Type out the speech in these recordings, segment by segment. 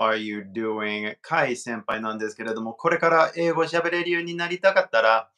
are you doing? カイ先輩なんですけれども、これから英語喋れるようになりたかったら、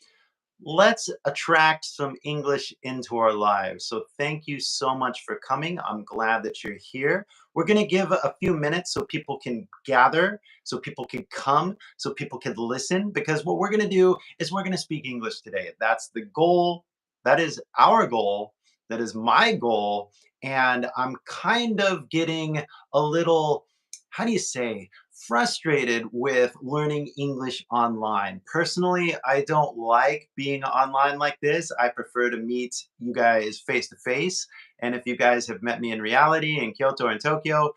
let's attract some English into our lives. So thank you so much for coming. I'm glad that you're here. We're going to give a few minutes so people can gather, so people can come, so people can listen, because what we're going to do is we're going to speak English today. That's the goal. That is our goal. That is my goal. And I'm kind of getting a little, how do you say, frustrated with learning English online. Personally, I don't like being online like this. I prefer to meet you guys face to face. And if you guys have met me in reality in Kyoto or in Tokyo,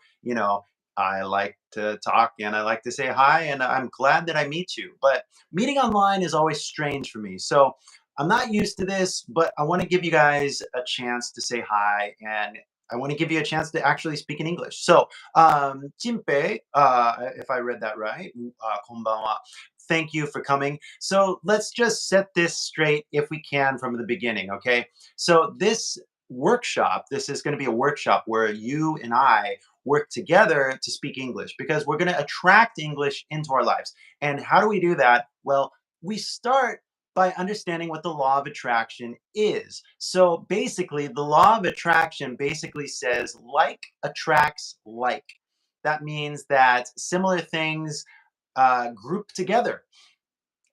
I like to talk and I like to say hi, and I'm glad that I meet you. But meeting online is always strange for me. So I'm not used to this, but I want to give you guys a chance to say hi, and I want to give you a chance to actually speak in English. So, Jinpei, if I read that right, konbanwa. Thank you for coming. So let's just set this straight if we can from the beginning, okay? So this workshop, this is going to be a workshop where you and I work together to speak English because we're going to attract English into our lives. And how do we do that? Well, we start by understanding what the law of attraction is. So basically, the law of attraction basically says like attracts like. That means that similar things group together.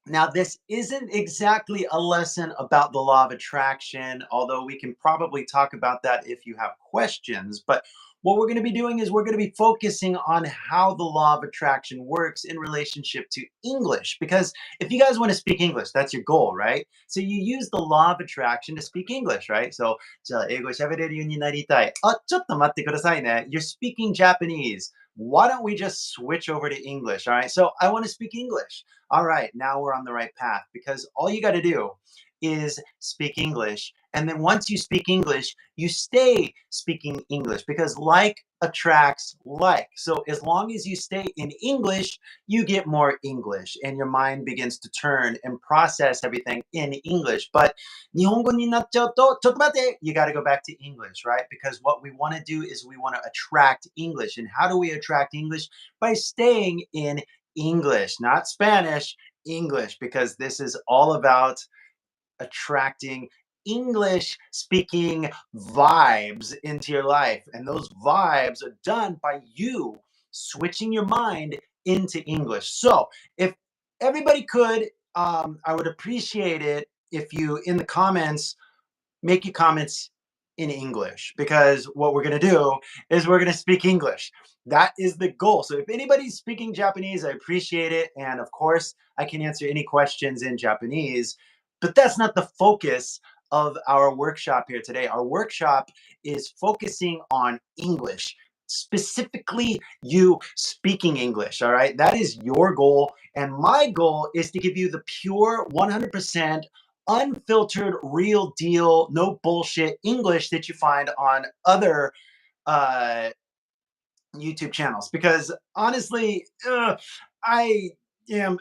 Now, this isn't exactly a lesson about the law of attraction, although we can probably talk about that if you have questions. But what we're going to be doing is we're going to be focusing on how the law of attraction works in relationship to English. Because if you guys want to speak English, that's your goal, right? So you use the law of attraction to speak English, right? So, じゃあ英語喋れるようになりたい。あ、ちょっと待ってくださいね。You're speaking Japanese. Why don't we just switch over to English? All right. So I want to speak English. All right, now we're on the right path because all you got to do is speak English. And then once you speak English, you stay speaking English because like attracts like. So as long as you stay in English, you get more English and your mind begins to turn and process everything in English. But 日本語になっちゃうと、ちょっと待って, you got to go back to English, right? Because what we want to do is we want to attract English. And how do we attract English? By staying in English, not Spanish, English, because this is all about attracting English speaking vibes into your life. And those vibes are done by you switching your mind into English. So if everybody could, I would appreciate it if you, in the comments, make your comments in English, because what we're going to do is we're going to speak English. That is the goal. So if anybody's speaking Japanese, I appreciate it. And of course, I can answer any questions in Japanese, but that's not the focus of our workshop here today. Our workshop is focusing on English, specifically you speaking English. All right. That is your goal. And my goal is to give you the pure 100% unfiltered, real deal, no bullshit English that you find on other uh, YouTube channels. Because honestly, I am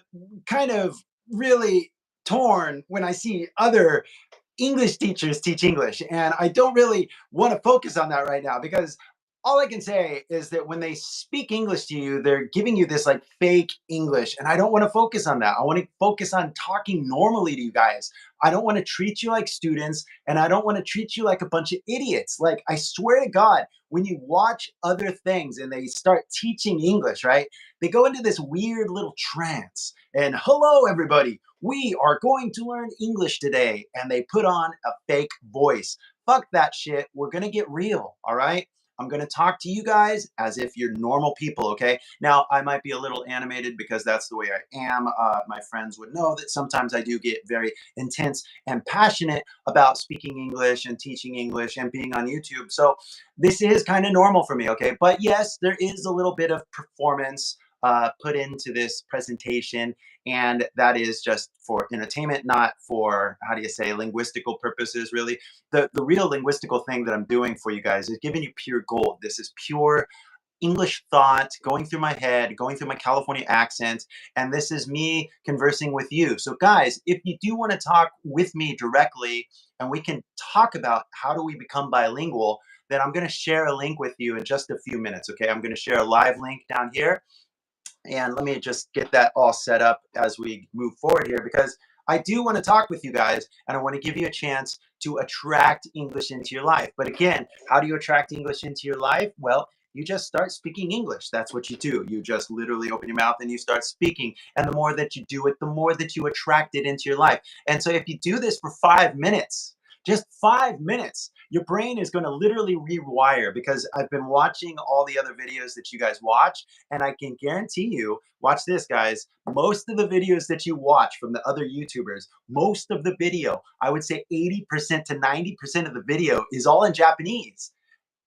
kind of really torn when I see other English teachers teach English. And I don't really want to focus on that right now because all I can say is that when they speak English to you, they're giving you this like fake English. And I don't want to focus on that. I want to focus on talking normally to you guys. I don't want to treat you like students and I don't want to treat you like a bunch of idiots. Like, I swear to God, when you watch other things and they start teaching English, right? They go into this weird little trance and hello, everybody. We are going to learn English today. And they put on a fake voice. Fuck that shit. We're going to get real. All right. I'm going to talk to you guys as if you're normal people, okay? Now, I might be a little animated because that's the way I am. My friends would know that sometimes I do get very intense and passionate about speaking English and teaching English and being on YouTube. So this is kind of normal for me, okay? But yes, there is a little bit of performance put into this presentation, and that is just for entertainment, not for, how do you say, linguistical purposes, really. The real linguistical thing that I'm doing for you guys is giving you pure gold. This is pure English thought going through my head, going through my California accent, and this is me conversing with you. So guys, if you do want to talk with me directly and we can talk about how do we become bilingual, then I'm going to share a link with you in just a few minutes. Okay, I'm going to share a live link down here. And let me just get that all set up as we move forward here, because I do want to talk with you guys and I want to give you a chance to attract English into your life. But again, how do you attract English into your life? Well, you just start speaking English. That's what you do. You just literally open your mouth and you start speaking. And the more that you do it, the more that you attract it into your life. And so if you do this for 5 minutes, just 5 minutes, your brain is going to literally rewire, because I've been watching all the other videos that you guys watch, and I can guarantee you, watch this, guys, most of the videos that you watch from the other YouTubers, most of the video, I would say 80% to 90% of the video is all in Japanese.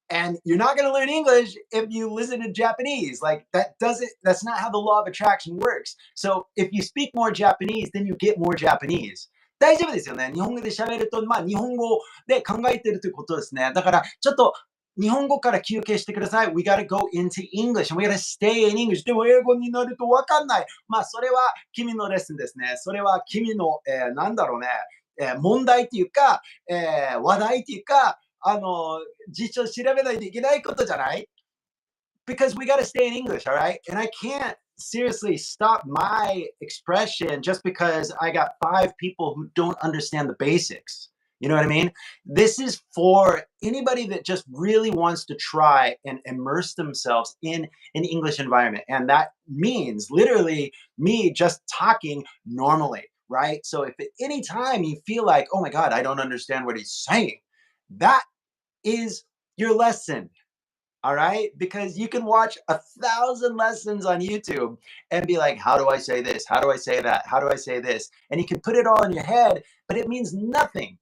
And you're not going to learn English if you listen to Japanese. Like, that's not how the law of attraction works. So if you speak more Japanese, then you get more Japanese. 大丈夫ですよね。日本語で喋ると、日本語で考えてるということですね。だから、ちょっと日本語から休憩してください。We gotta go into English and we gotta stay in English. でも英語になるとわかんない。それは君のレッスンですね。それは君の、なんだろうね、問題っていうか、話題っていうか、実証調べないといけないことじゃない？ Because we gotta stay in English, all right? And I can't seriously stop my expression just because I got 5 people who don't understand the basics. You know what I mean? This is for anybody that just really wants to try and immerse themselves in an English environment. And that means literally me just talking normally, right? So if at any time you feel like, oh my God, I don't understand what he's saying, that is your lesson. All right, because you can watch 1,000 lessons on YouTube and be like, how do I say this? How do I say that? How do I say this? And you can put it all in your head, but it means nothing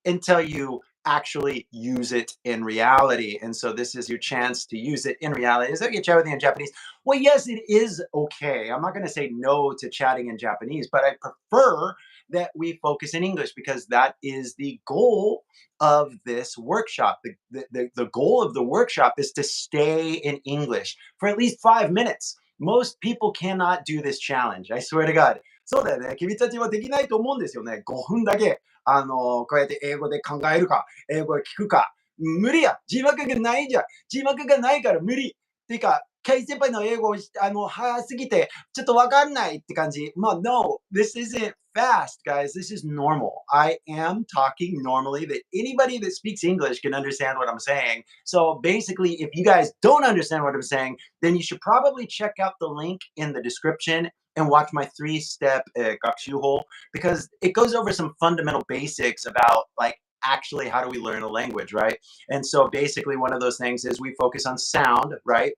until you actually use it in reality. And so this is your chance to use it in reality. Is that okay chat with you in Japanese? Well, yes, it is okay. I'm not going to say no to chatting in Japanese, but I prefer that we focus in English, because that is the goal of this workshop. The goal of the workshop is to stay in English for at least 5 minutes. Most people cannot do this challenge. I swear to God. そうだよね。君たちはできないと思うんですよね。5分だけ、こうやって英語で考えるか、英語で聞くか。無理や。字幕がないじゃん。字幕がないから無理。っていうか、カイ先輩の英語、早すぎて、ちょっとわかんないって感じ。No, this isn't fast, guys. This is normal. I am talking normally that anybody that speaks English can understand what I'm saying. So basically, if you guys don't understand what I'm saying, then you should probably check out the link in the description and watch my 3-step 学習法, because it goes over some fundamental basics about like actually how do we learn a language, right? And so basically one of those things is we focus on sound, right?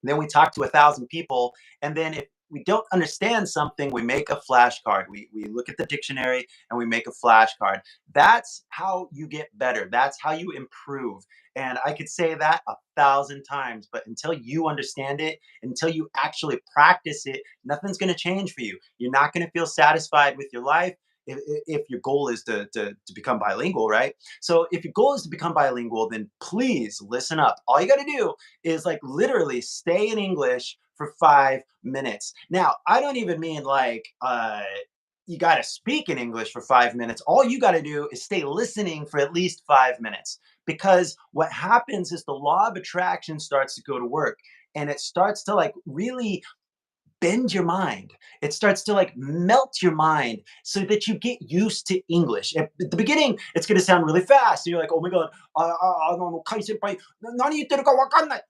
Then we talk to 1,000 people, and then if we don't understand something, we make a flashcard. We look at the dictionary and we make a flashcard. That's how you get better. That's how you improve. And I could say that 1,000 times, but until you understand it, until you actually practice it, nothing's going to change for you. You're not going to feel satisfied with your life if your goal is to become bilingual, right? So if your goal is to become bilingual, then please listen up. All you got to do is like literally stay in English for 5 minutes. Now, I don't even mean like you got to speak in English for 5 minutes. All you got to do is stay listening for at least 5 minutes, because what happens is the law of attraction starts to go to work, and it starts to like really bend your mind. It starts to like melt your mind so that you get used to English. At the beginning, it's going to sound really fast. You're like, oh my God, カイ先輩、何言ってるかわかんない。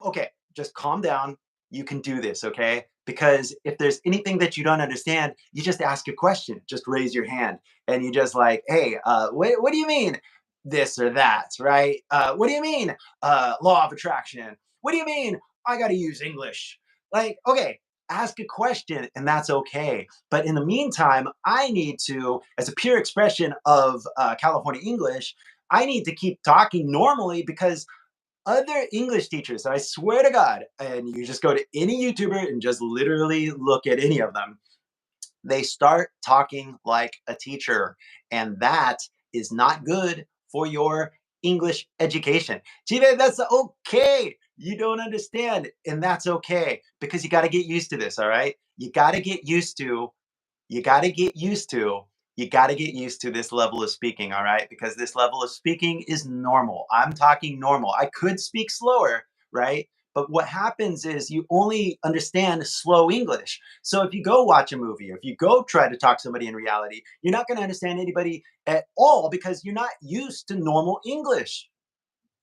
Okay, just calm down. You can do this, okay? Because if there's anything that you don't understand, you just ask a question. Just raise your hand and you just like, hey, what do you mean this or that, right? What do you mean law of attraction? What do you mean I got to use English? Like, okay, ask a question and that's okay. But in the meantime, I need to, as a pure expression of California English, I need to keep talking normally, because other English teachers, I swear to God, and you just go to any YouTuber and just literally look at any of them, they start talking like a teacher, and that is not good for your English education. Chive, that's okay. You don't understand, and that's okay, because you got to get used to this, all right? You got to get used to you got to get used to this level of speaking, all right? Because this level of speaking is normal. I'm talking normal. I could speak slower, right? But what happens is you only understand slow English. So if you go watch a movie, or if you go try to talk to somebody in reality, you're not going to understand anybody at all because you're not used to normal English.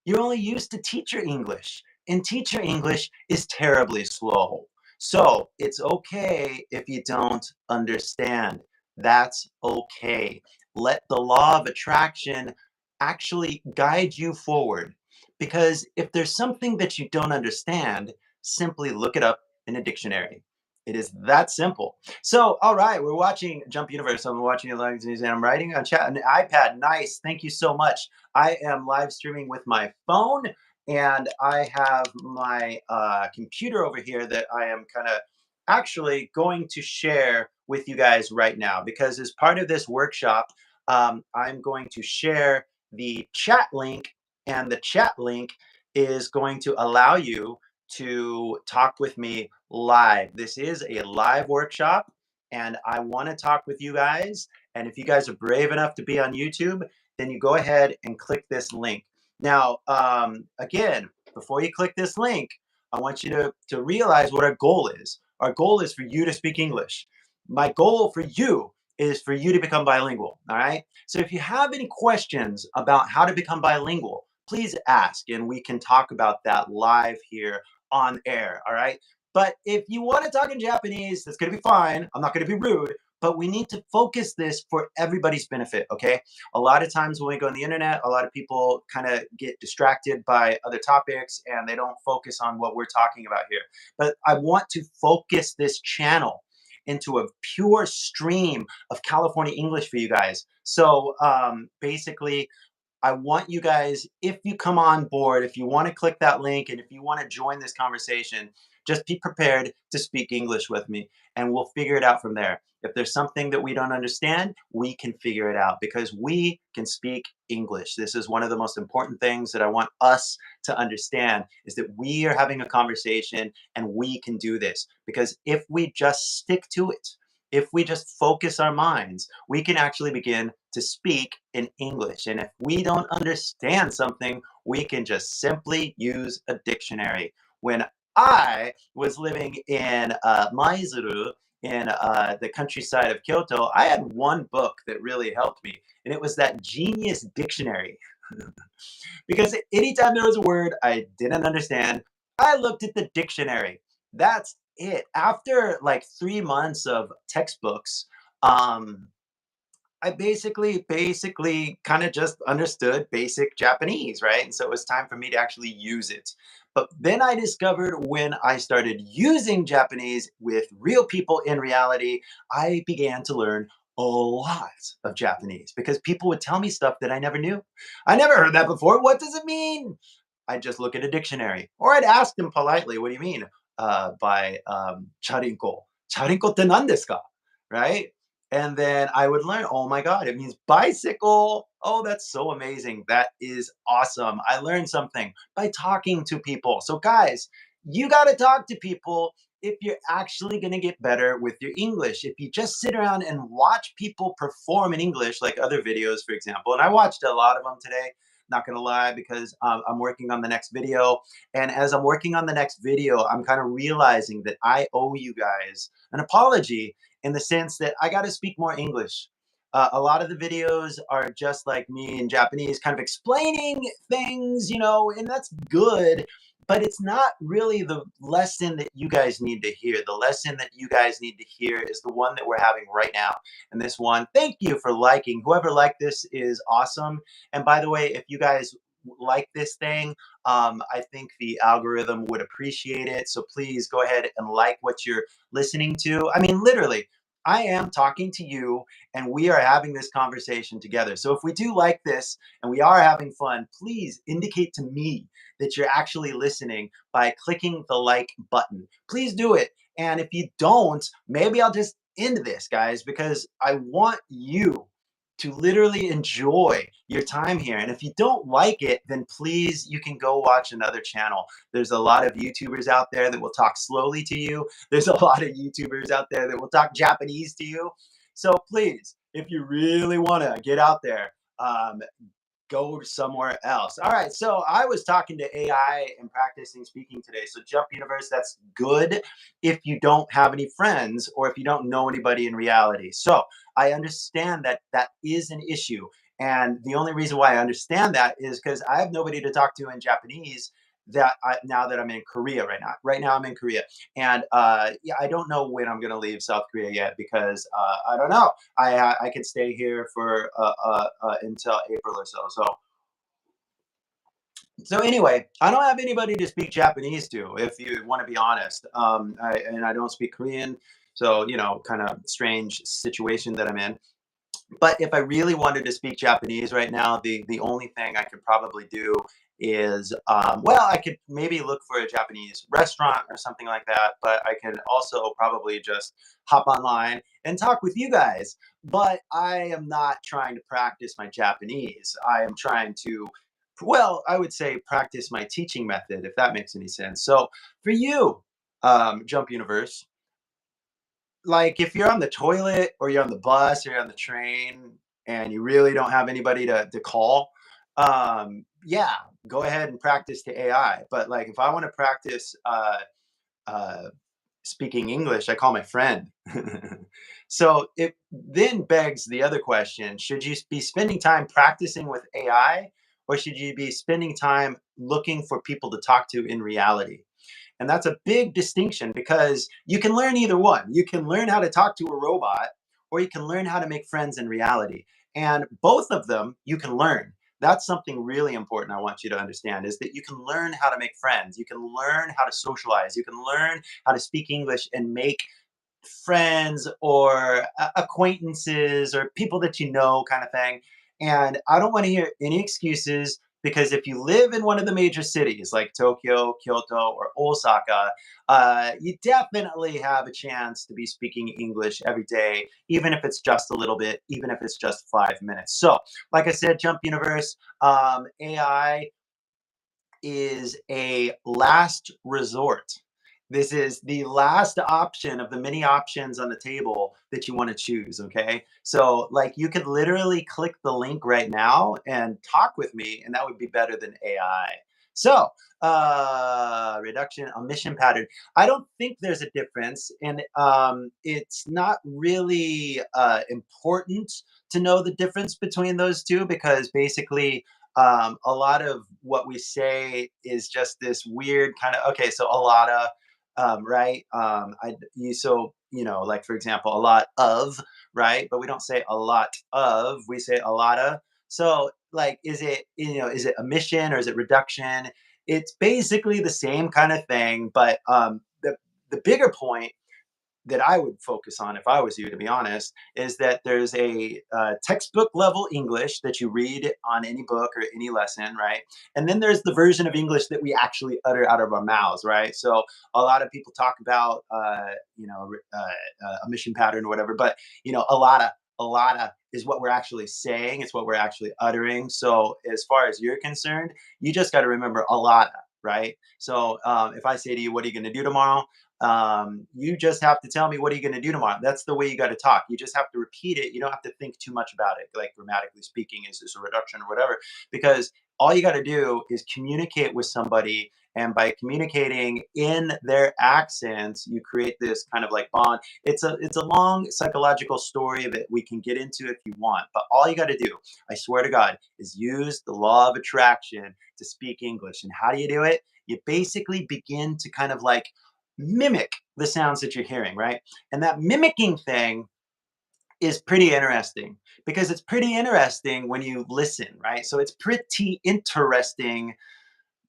You're only used to teacher English, and teacher English is terribly slow. So it's okay if you don't understand. That's okay. Let the law of attraction actually guide you forward. Because if there's something that you don't understand, simply look it up in a dictionary. It is that simple. So, all right, we're watching Jump Universe. I'm watching it live, and I'm writing on chat on the iPad. Nice. Thank you so much. I am live streaming with my phone, and I have my computer over here that I am kind of actually going to share with you guys right now because as part of this workshop, I'm going to share the chat link, and the chat link is going to allow you to talk with me live. This is a live workshop, and I want to talk with you guys. And if you guys are brave enough to be on YouTube, then you go ahead and click this link. Now, again, before you click this link, I want you to realize what our goal is. Our goal is for you to speak English. My goal for you is for you to become bilingual. All right. So if you have any questions about how to become bilingual, please ask, and we can talk about that live here on air. All right. But if you want to talk in Japanese, that's going to be fine. I'm not going to be rude, but we need to focus this for everybody's benefit. Okay. A lot of times when we go on the internet, a lot of people kind of get distracted by other topics and they don't focus on what we're talking about here. But I want to focus this channel into a pure stream of California English for you guys. So basically, I want you guys, if you come on board, if you want to click that link and if you want to join this conversation, just be prepared to speak English with me and we'll figure it out from there. If there's something that we don't understand, we can figure it out because we can speak English. This is one of the most important things that I want us to understand is that we are having a conversation and we can do this because if we just stick to it, if we just focus our minds, we can actually begin to speak in English. And if we don't understand something, we can just simply use a dictionary. When I was living in Maizuru, in the countryside of Kyoto, I had one book that really helped me, and it was that Genius Dictionary. Because anytime there was a word I didn't understand, I looked at the dictionary. That's it. After like 3 months of textbooks, um, I basically kind of just understood basic Japanese, right? And so it was time for me to actually use it. But then I discovered when I started using Japanese with real people in reality, I began to learn a lot of Japanese because people would tell me stuff that I never knew. I never heard that before. What does it mean? I'd just look at a dictionary or I'd ask them politely, what do you mean by charinko? Charinko te nan desu ka? Right? And then I would learn, oh my God, it means bicycle. Oh, that's so amazing. That is awesome. I learned something by talking to people. So, guys, you got to talk to people if you're actually going to get better with your English. If you just sit around and watch people perform in English, like other videos, for example, and I watched a lot of them today. Not gonna lie, because I'm working on the next video. And as I'm working on the next video, I'm kind of realizing that I owe you guys an apology in the sense that I got to speak more English. A lot of the videos are just like me in Japanese, kind of explaining things, and that's good. But it's not really the lesson that you guys need to hear. The lesson that you guys need to hear is the one that we're having right now. And this one, thank you for liking. Whoever liked this is awesome. And by the way, if you guys like this thing, I think the algorithm would appreciate it. So please go ahead and like what you're listening to. I mean, literally, I am talking to you and we are having this conversation together. So if we do like this and we are having fun, please indicate to me that you're actually listening by clicking the like button. Please do it. And if you don't, maybe I'll just end this, guys, because I want you to literally enjoy your time here. And if you don't like it, then please, you can go watch another channel. There's a lot of YouTubers out there that will talk slowly to you. There's a lot of YouTubers out there that will talk Japanese to you. So please, if you really want to get out there, go somewhere else. All right. So I was talking to AI and practicing speaking today. So Jump Universe, that's good if you don't have any friends or if you don't know anybody in reality. So I understand that that is an issue. And the only reason why I understand that is because I have nobody to talk to in Japanese now that I'm in Korea right now. Right now I'm in Korea. And yeah, I don't know when I'm going to leave South Korea yet because I don't know. I could stay here for until April or so. So anyway, I don't have anybody to speak Japanese to, if you want to be honest. And I don't speak Korean, so kind of strange situation that I'm in. But if I really wanted to speak Japanese right now, the only thing I could probably do is, well, I could maybe look for a Japanese restaurant or something like that. But I can also probably just hop online and talk with you guys. But I am not trying to practice my Japanese. I am trying to, well, I would say practice my teaching method, if that makes any sense. So for you, Jump Universe, like if you're on the toilet or you're on the bus or you're on the train and you really don't have anybody to call, yeah, go ahead and practice to AI. But like if I want to practice uh, speaking English, I call my friend. So it then begs the other question: should you be spending time practicing with AI, or should you be spending time looking for people to talk to in reality? And that's a big distinction because you can learn either one. You can learn how to talk to a robot, or you can learn how to make friends in reality. And both of them you can learn. That's something really important I want you to understand is that you can learn how to make friends. You can learn how to socialize. You can learn how to speak English and make friends or acquaintances or people that you know, kind of thing. And I don't want to hear any excuses because if you live in one of the major cities like Tokyo, Kyoto, or Osaka, you definitely have a chance to be speaking English every day, even if it's just a little bit, even if it's just 5 minutes. So, like I said, Jump Universe, AI is a last resort. This is the last option of the many options on the table that you want to choose. Okay. So, like, you could literally click the link right now and talk with me, and that would be better than AI. So, reduction omission pattern. I don't think there's a difference, and it's not really important to know the difference between those two because basically a lot of what we say is just this weird kind of okay. So a lot of right. Like for example, a lot of right, but we don't say a lot of. We say a lot of. So like, is it emission or is it reduction? It's basically the same kind of thing, but the bigger point that I would focus on if I was you, to be honest, is that there's a textbook level English that you read on any book or any lesson, right? And then there's the version of English that we actually utter out of our mouths, right? So a lot of people talk about, a mission pattern or whatever, but a lot of is what we're actually saying. It's what we're actually uttering. So as far as you're concerned, you just got to remember a lot, right? So if I say to you, "What are you going to do tomorrow?" You just have to tell me what are you going to do tomorrow. That's the way you got to talk. You just have to repeat it. You don't have to think too much about it, like grammatically speaking, is this a reduction or whatever, because all you got to do is communicate with somebody. And by communicating in their accents, you create this kind of like bond. It's a long psychological story that we can get into if you want. But all you got to do, I swear to God, is use the law of attraction to speak English. And how do you do it? You basically begin to kind of like mimic the sounds that you're hearing, right? And that mimicking thing is pretty interesting because it's pretty interesting when you listen, right? So it's pretty interesting.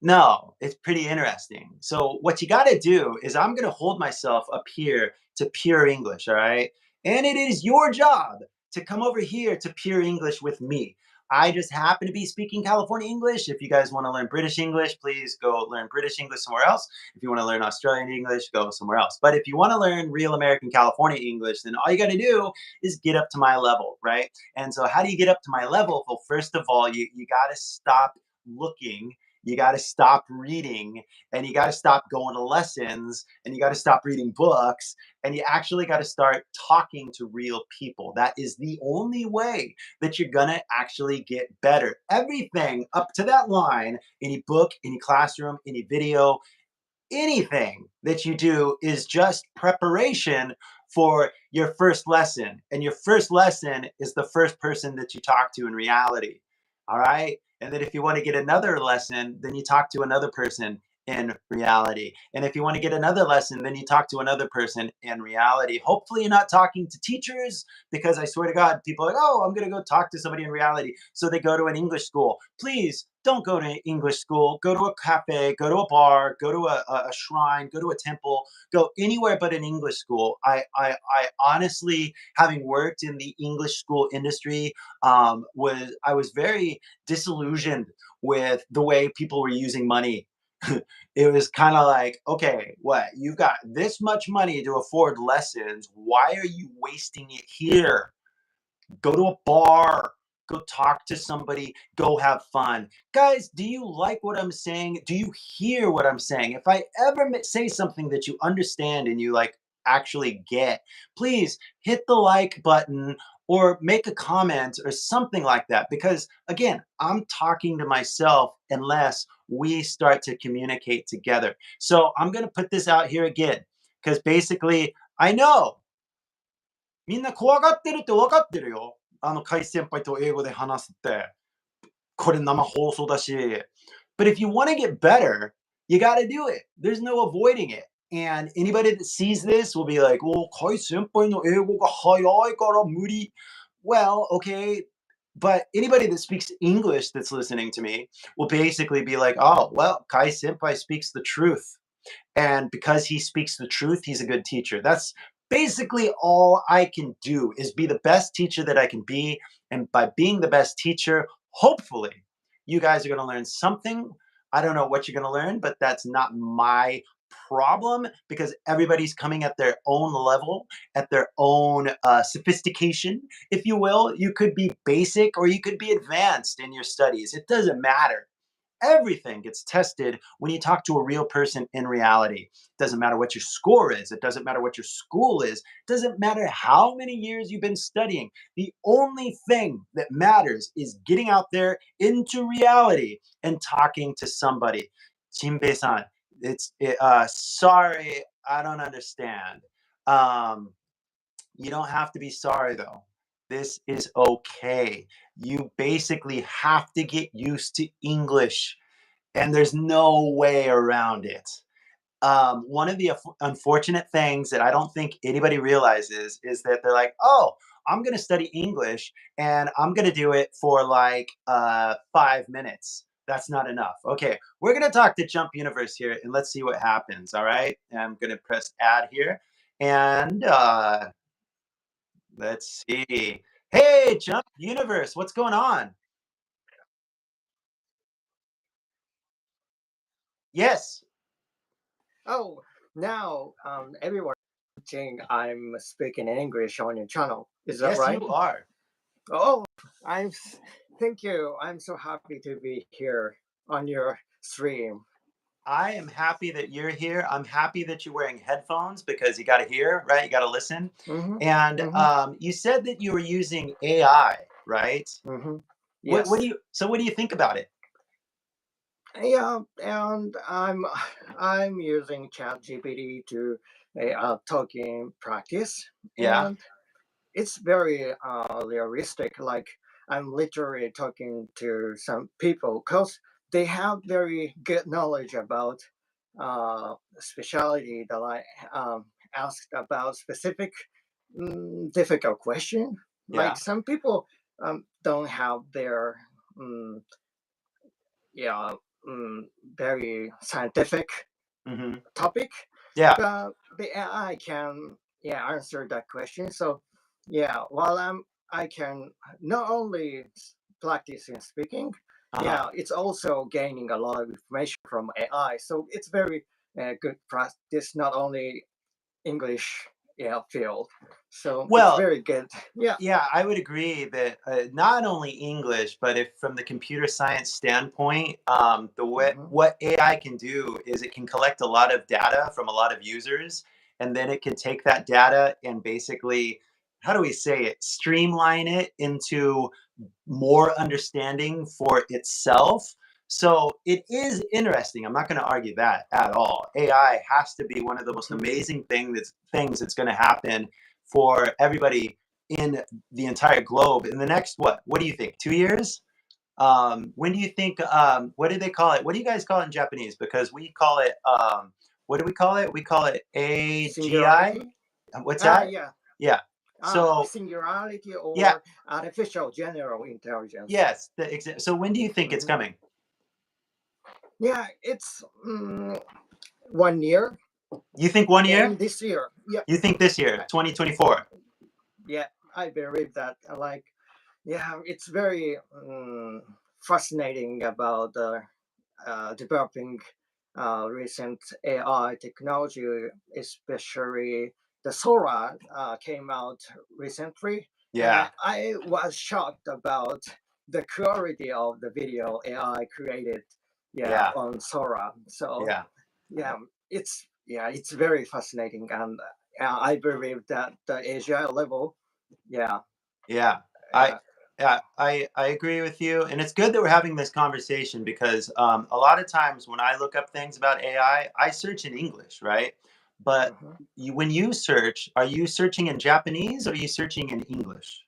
No, it's pretty interesting. So what you got to do is I'm going to hold myself up here to pure English, all right? And it is your job to come over here to pure English with me. I just happen to be speaking California English. If you guys want to learn British English, please go learn British English somewhere else. If you want to learn Australian English, go somewhere else. But if you want to learn real American California English, then all you got to do is get up to my level, right? And so how do you get up to my level? Well, first of all, you got to stop looking you got to stop reading, and you got to stop going to lessons, and you got to stop reading books, and you actually got to start talking to real people. That is the only way that you're going to actually get better. Everything up to that line, any book, any classroom, any video, anything that you do is just preparation for your first lesson. And your first lesson is the first person that you talk to in reality. All right. And then if you want to get another lesson, then you talk to another person in reality. And if you want to get another lesson, then you talk to another person in reality. Hopefully, you're not talking to teachers, because I swear to God, people are like, oh, I'm going to go talk to somebody in reality. So they go to an English school. Please don't go to English school. Go to a cafe, go to a bar, go to a shrine, go to a temple, go anywhere but an English school. I honestly, having worked in the English school industry, I was very disillusioned with the way people were using money. It was kind of like, okay, what? You've got this much money to afford lessons. Why are you wasting it here? Go to a bar, go talk to somebody, go have fun. Guys, do you like what I'm saying? Do you hear what I'm saying? If I ever say something that you understand and you like actually get, please hit the like button or make a comment or something like that. Because again, I'm talking to myself unless we start to communicate together. So I'm going to put this out here again, because basically, I know みんな怖がってるって分かってるよ。カイ先輩と英語で話すって。これ生放送だし。But if you want to get better, you got to do it. There's no avoiding it. And anybody that sees this will be like, oh, カイ先輩の英語が早いから無理. Well, okay. But anybody that speaks English that's listening to me will basically be like, oh, well, Kai Senpai speaks the truth. And because he speaks the truth, he's a good teacher. That's basically all I can do, is be the best teacher that I can be. And by being the best teacher, hopefully you guys are going to learn something. I don't know what you're going to learn, but that's not my problem, because everybody's coming at their own level, at their own sophistication, if you will. You could be basic or you could be advanced in your studies. It doesn't matter. Everything gets tested when you talk to a real person in reality. It doesn't matter what your score is. It doesn't matter what your school is. It doesn't matter how many years you've been studying. The only thing that matters is getting out there into reality and talking to somebody. Jinbei-san, sorry, I don't understand. Um, you don't have to be sorry though. This is okay. You basically have to get used to English, and there's no way around it. One of the unfortunate things that I don't think anybody realizes is that they're like, oh, I'm going to study English and I'm going to do it for like 5 minutes. That's not enough. Okay, we're going to talk to Jump Universe here and let's see what happens. All right. And I'm going to press add here. And let's see. Hey, Jump Universe, what's going on? Yes. Oh, now everyone think I'm speaking English on your channel. Is that Yes, right? you are. Oh, thank you. I'm so happy to be here on your stream. I am happy that you're here. I'm happy that you're wearing headphones, because you got to hear, right? You got to listen. Mm-hmm. And Mm-hmm. you said that you were using AI, right? Mm-hmm. What Yes. do you what do you think about it? Yeah, and I'm using ChatGPT to talking practice, Yeah. and it's very realistic. Like I'm literally talking to some people because they have very good knowledge about specialty that I asked about specific difficult question. Yeah. Like some people don't have their um, yeah very scientific Hmm. topic, Yeah. but the AI can answer that question. So while I can not only practice in speaking, Uh-huh. it's also gaining a lot of information from AI. So it's very good practice, not only English field. So it's Well, very good. Yeah. yeah, I would agree that not only English, but if from the computer science standpoint, the way Mhm. what AI can do is it can collect a lot of data from a lot of users, and then it can take that data and basically, how do we say it, streamline it into more understanding for itself. So it is interesting. I'm not going to argue that at all. AI has to be one of the most Mhm. amazing things that's going to happen for everybody in the entire globe in the next what do you think? 2 years? When do you think? What do they call it? What do you guys call it in Japanese? Because we call it. What do we call it? We call it AGI. Singularity? What's that? Yeah. Yeah. So Singularity yeah, or artificial general intelligence. yes. So when do you think it's Mhm. coming? Yeah, it's 1 year You think 1 year? and this year. Yeah. You think this year, I- 2024? Yeah, I believe that. Like, yeah, it's very fascinating about developing recent AI technology, especially the Sora came out recently, and Yeah, I was shocked about the quality of the video AI created, yeah, yeah, on Sora. So yeah, it's very fascinating, and I believe that the Asia level, yeah, yeah. I uh, yeah, I agree with you, and it's good that we're having this conversation because a lot of times when I look up things about AI, I search in English, right? But mhm. when you search, are you searching in Japanese or are you searching in English?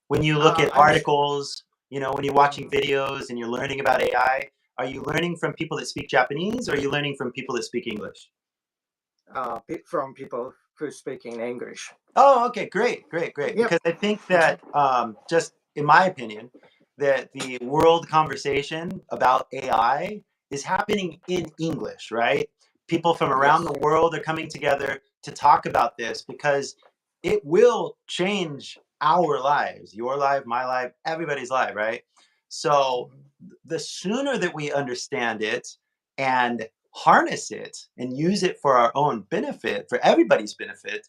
When you look at I'm articles, when you're watching mhm. videos and you're learning about AI, are you learning from people that speak Japanese or are you learning from people that speak English? From people who speak in English. Oh, okay, great, great, great. Yep. Because I think Mhm. that, just in my opinion, that the world conversation about AI is happening in English, right? People from around Yes. the world are coming together to talk about this because it will change our lives, your life, my life, everybody's life, right? So Mhm. the sooner that we understand it and harness it and use it for our own benefit, for everybody's benefit,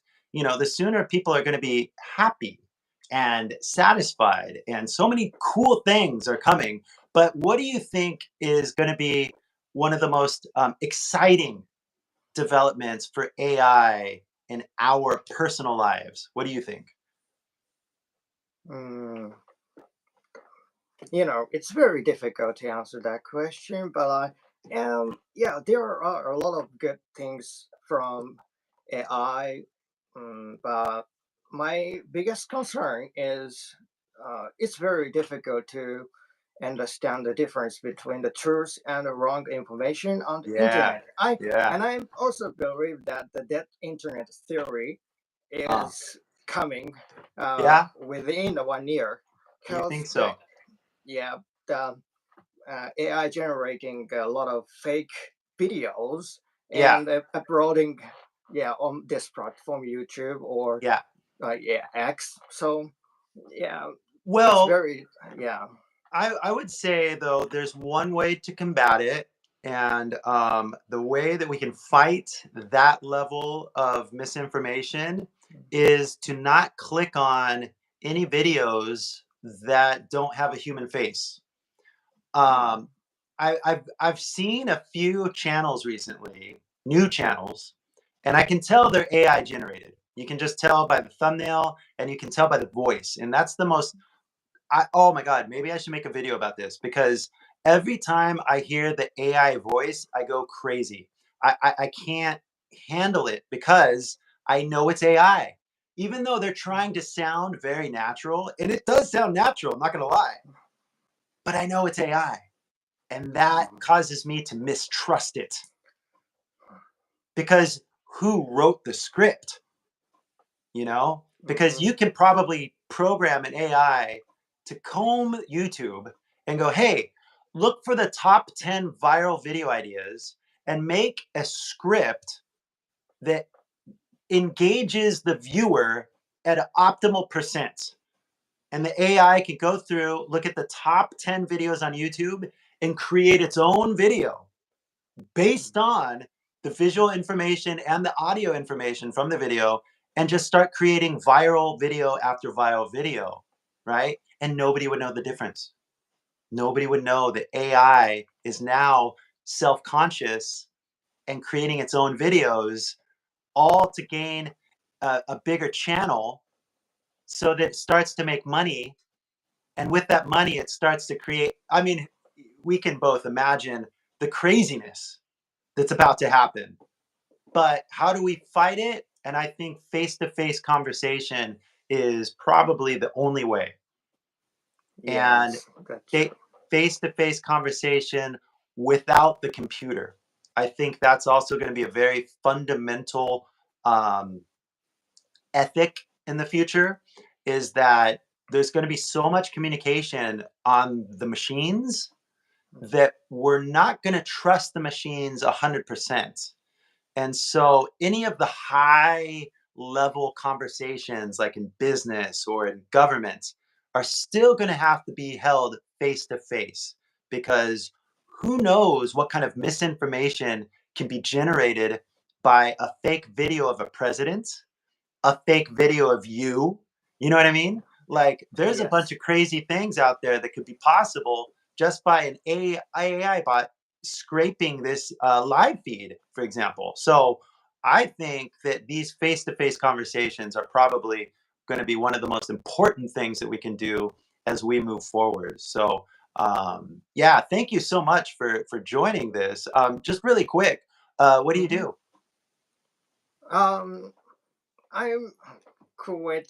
the sooner people are going to be happy and satisfied, and so many cool things are coming. But what do you think is going to be one of the most exciting developments for AI in our personal lives? What do you think? Mm, it's very difficult to answer that question, but yeah, there are a lot of good things from AI, but my biggest concern is it's very difficult to understand the difference between the truth and the wrong information on the Yeah, internet. I yeah, and I also believe that the dead internet theory uh, is coming yeah. within the 1 year, You because think so? yeah the AI generating a lot of fake videos Yeah, and uploading on this platform YouTube or yeah. X. So yeah, it's Well, very yeah. I would say though, there's one way to combat it, and the way that we can fight that level of misinformation is to not click on any videos that don't have a human face. Mm, Um, I've seen a few channels recently, new channels, and I can tell they're AI generated. You can just tell by the thumbnail, and you can tell by the voice, and that's the most oh my god, maybe I should make a video about this because every time I hear the AI voice, I go crazy. I can't handle it because I know it's AI. Even though they're trying to sound very natural, and it does sound natural, I'm not gonna lie, but I know it's AI. And that mm, causes me to mistrust it because who wrote the script? Because mhm, you can probably program an AI to comb YouTube and go, hey, look for the top 10 viral video ideas and make a script that engages the viewer at an optimal percent. And the AI can go through, look at the top 10 videos on YouTube and create its own video based on the visual information and the audio information from the video, and just start creating viral video after viral video, right? And nobody would know the difference. Nobody would know that AI is now self-conscious and creating its own videos, all to gain a bigger channel so that it starts to make money. And with that money, it starts to create, I mean, we can both imagine the craziness that's about to happen. But how do we fight it? And I think face-to-face conversation is probably the only way. And Yes, that's true. face-to-face conversation without the computer. I think that's also going to be a very fundamental ethic in the future, is that there's going to be so much communication on the machines that we're not going to trust the machines 100%. And so any of the high level conversations, like in business or in government, are still going to have to be held face to face, because who knows what kind of misinformation can be generated by a fake video of a president, a fake video of you. You know what I mean? Like, there's a bunch Yes. of crazy things out there that could be possible just by an AI bot scraping this live feed, for example. So I think that these face-to-face conversations are probably going to be one of the most important things that we can do as we move forward. So yeah, thank you so much for joining this. Just really quick, what do you hmm do? Um, I quit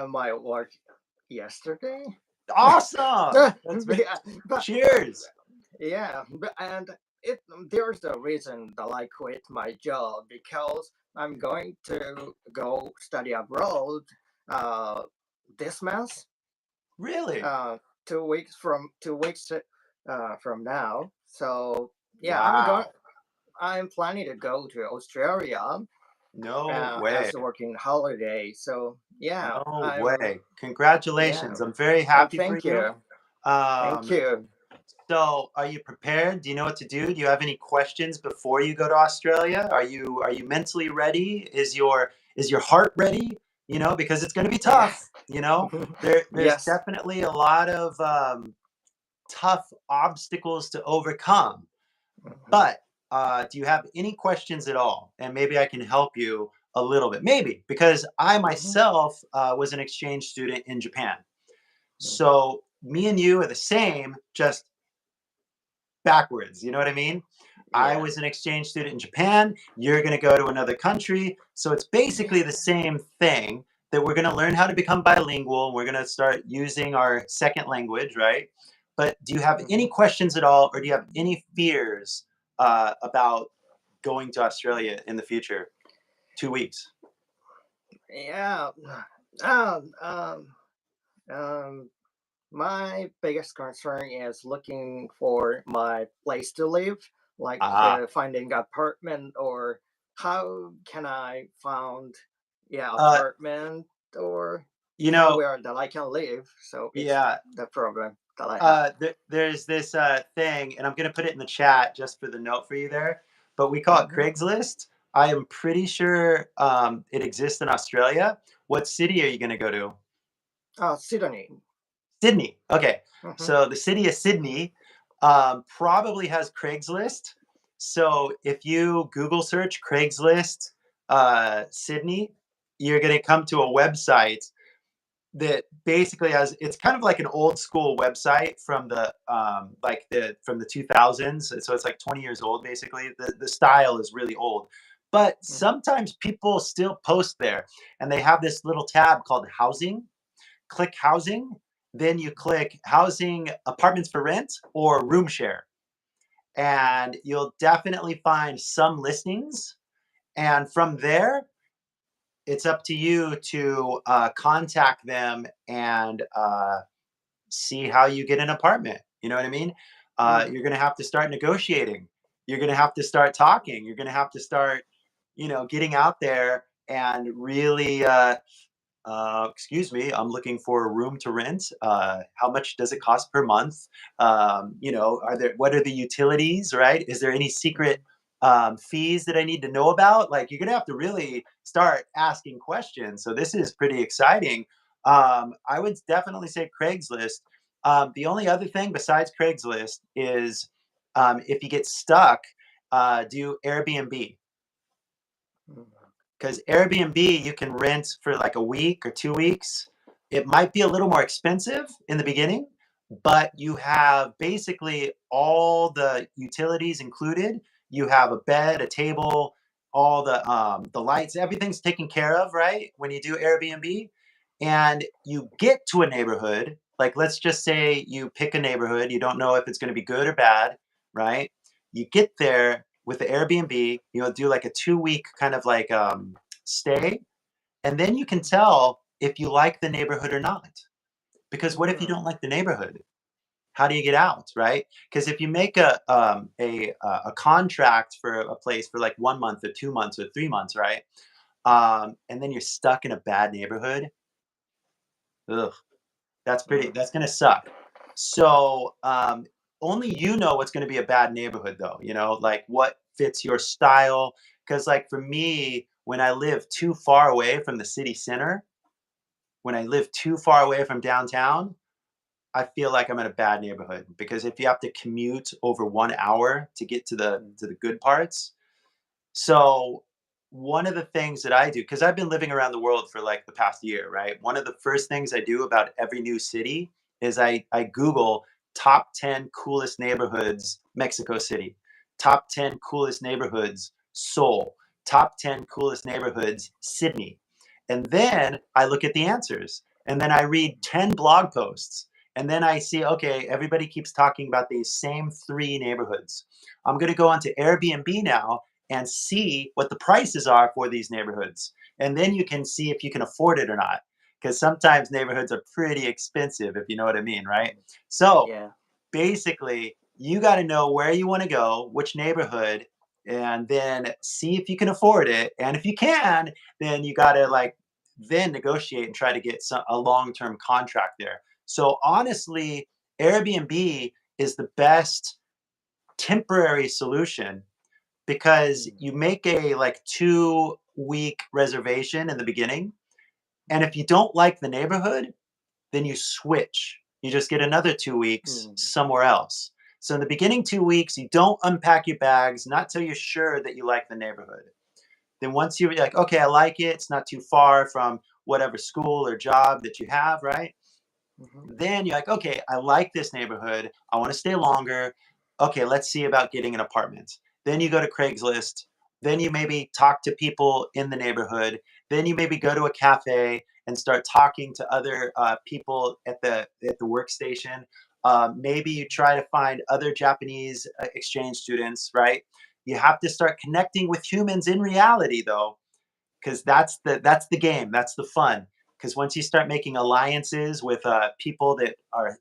my work yesterday. Awesome. That's very, Yeah, but cheers. yeah, and there's the reason that I quit my job, because I'm going to go study abroad uh, this month. Really? 2 weeks from 2 weeks from now. So yeah, Wow. I'm planning to go to Australia No way. as a working holiday. So yeah, No I'm way. yeah. Congratulations. I'm very happy for Thank you. you, thank Um, you. so are you prepared? Do you know what to do? Do you have any questions before you go to Australia? Are you mentally ready? Is your heart ready? Because it's going to be Yeah, tough. There's yes. definitely a lot of tough obstacles to overcome. Mhm, But do you have any questions at all? And maybe I can help you a little bit. Maybe, because I mhm, myself was an exchange student in Japan. mhm. So me and you are the same, just backwards. You know what I mean? I Yeah. was an exchange student in Japan. You're going to go to another country. So it's basically the same thing, that we're going to learn how to become bilingual, and we're going to start using our second language, right? But do you have any Mhm. questions at all, or do you have any fears about going to Australia in the future? 2 weeks. Yeah. Um, um, um, my biggest concern is looking for my place to live, like Ah, finding apartment, or how can I find, yeah, uh, apartment or you know, anywhere that I can live. So it's yeah. the problem that I have. There's this thing, and I'm going to put it in the chat just for the note for you there, but we call it hmm Craigslist. I am pretty sure it exists in Australia. What city are you going to go to? Sydney. Sydney. Okay. hmm So the city of Sydney probably has Craigslist. So if you Google search Craigslist Sydney, you're going to come to a website that basically has, it's kind of like an old school website from the 2000s, so it's like 20 years old. Basically, the style is really old, but hmm sometimes people still post there, and they have this little tab called housing. Click housing, then you click housing, apartments for rent or room share, and you'll definitely find some listings. And from there, it's up to you to contact them and see how you get an apartment. You know what I mean? You're going to have to start negotiating. You're going to have to start talking. You're going to have to start, getting out there and really, excuse me, I'm looking for a room to rent. How much does it cost per month? What are the utilities, right? Is there any secret fees that I need to know about? Like, you're gonna have to really start asking questions. So this is pretty exciting. I would definitely say Craigslist. The only other thing besides Craigslist is if you get stuck, do Airbnb. Mm. Because Airbnb, you can rent for like a week or 2 weeks. It might be a little more expensive in the beginning, but you have basically all the utilities included. You have a bed, a table, all the lights, everything's taken care of, right? When you do Airbnb, and you get to a neighborhood, like let's just say you pick a neighborhood, you don't know if it's going to be good or bad, right? You get there with the Airbnb, you'll do like a 2 week kind of like stay, and then you can tell if you like the neighborhood or not. Because what if you Mm. don't like the neighborhood? How do you get out, right? Because if you make a contract for a place for like 1 month or 2 months or 3 months, right? And then you're stuck in a bad neighborhood. Ugh, Mm. that's gonna suck. So only you know what's gonna be a bad neighborhood though, like what fits your style. Because like for me, when I live too far away from the city center, when I live too far away from downtown, I feel like I'm in a bad neighborhood because if you have to commute over 1 hour to get to the Mm. good parts. So one of the things that I do, because I've been living around the world for like the past year, right? One of the first things I do about every new city is I Google top 10 coolest neighborhoods, Mexico City, top 10 coolest neighborhoods, Seoul, top 10 coolest neighborhoods, Sydney. And then I look at the answers and then I read 10 blog posts. And then I see, okay, everybody keeps talking about these same three neighborhoods. I'm going to go onto Airbnb now and see what the prices are for these neighborhoods. And then you can see if you can afford it or not. Because sometimes neighborhoods are pretty expensive, if you know what I mean, right? So Yeah. basically, you got to know where you want to go, which neighborhood, and then see if you can afford it. And if you can, then you got to like then negotiate and try to get a long-term contract there. So honestly, Airbnb is the best temporary solution because Mm. you make a like 2 week reservation in the beginning. And if you don't like the neighborhood, then you switch. You just get another 2 weeks Mm. somewhere else. So in the beginning 2 weeks, you don't unpack your bags, not till you're sure that you like the neighborhood. Then once you're like, okay, I like it, it's not too far from whatever school or job that you have, right? Mhm. Then you're like, okay, I like this neighborhood. I want to stay longer. Okay, let's see about getting an apartment. Then you go to Craigslist. Then you maybe talk to people in the neighborhood. Then you maybe go to a cafe and start talking to other people at the workstation. Maybe you try to find other Japanese exchange students, right? You have to start connecting with humans in reality, though, because that's the game, that's the fun. Because once you start making alliances with people that are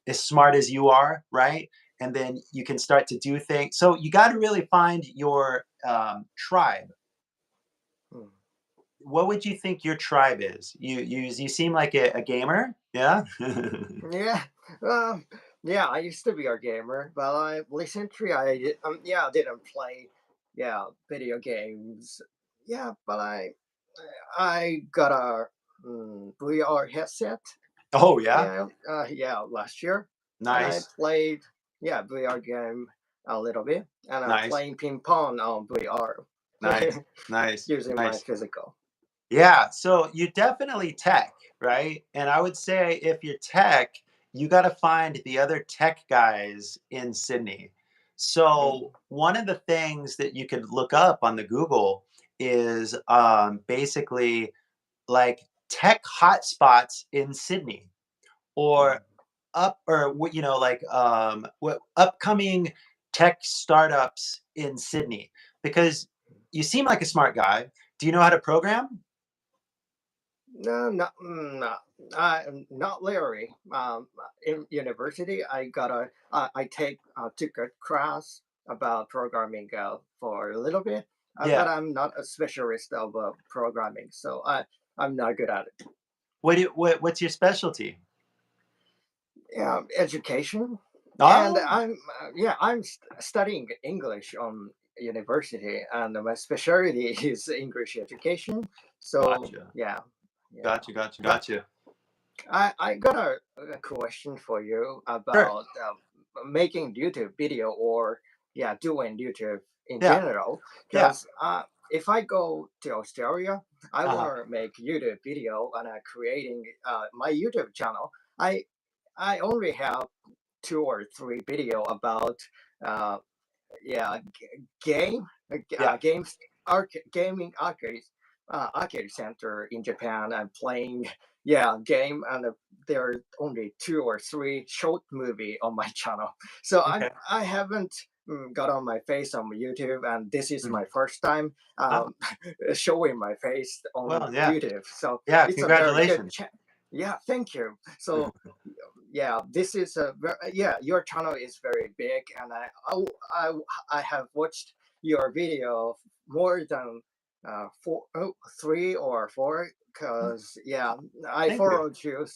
as smart as you are, right? And then you can start to do things. So you got to really find your tribe. Mm. What would you think your tribe is? You seem like a gamer, yeah. Yeah. Um, yeah, I used to be a gamer, but I recently I didn't play video games. Yeah, but I got a VR headset. Oh yeah, Yeah, last year, and I nice, played VR game a little bit, and I'm nice, playing ping pong on VR nice, nice, using my nice. physical. Yeah, so you're definitely tech, right? And I would say if you're tech, you got to find the other tech guys in Sydney. Mm. So one of the things that you could look up on the Google is basically like tech hotspots in Sydney or Mm. like what upcoming tech startups in Sydney because you seem like a smart guy. Do you know how to program? No, not Larry. In university, I took a class about programming for a little bit, but Yeah. I'm not a specialist of programming, so I'm not good at it. What's your specialty? Yeah, education, and Oh, I'm studying English university, and my specialty is English education. So Gotcha. yeah, yeah. Gotcha. Gotcha. But Gotcha. I got a question for you Sure. about making YouTube video, or yeah, doing YouTube in Yeah. general. Yeah. Because if I go to Australia, I want Uh-huh. to make YouTube video and creating my YouTube channel. I I only have two or three video about uh, yeah game Yeah. games gaming arcade center in Japan and playing game, and there are only two or three short movie on my channel. So Okay. I haven't got on my face on YouTube, and this is Mhm. my first time Oh, showing my face on well, yeah. YouTube. So Yeah. it's a very good Congratulations. yeah, thank you. So yeah, this is your channel is very big, and I have watched your video more than three or four, Oh, because yeah, I thank you. followed you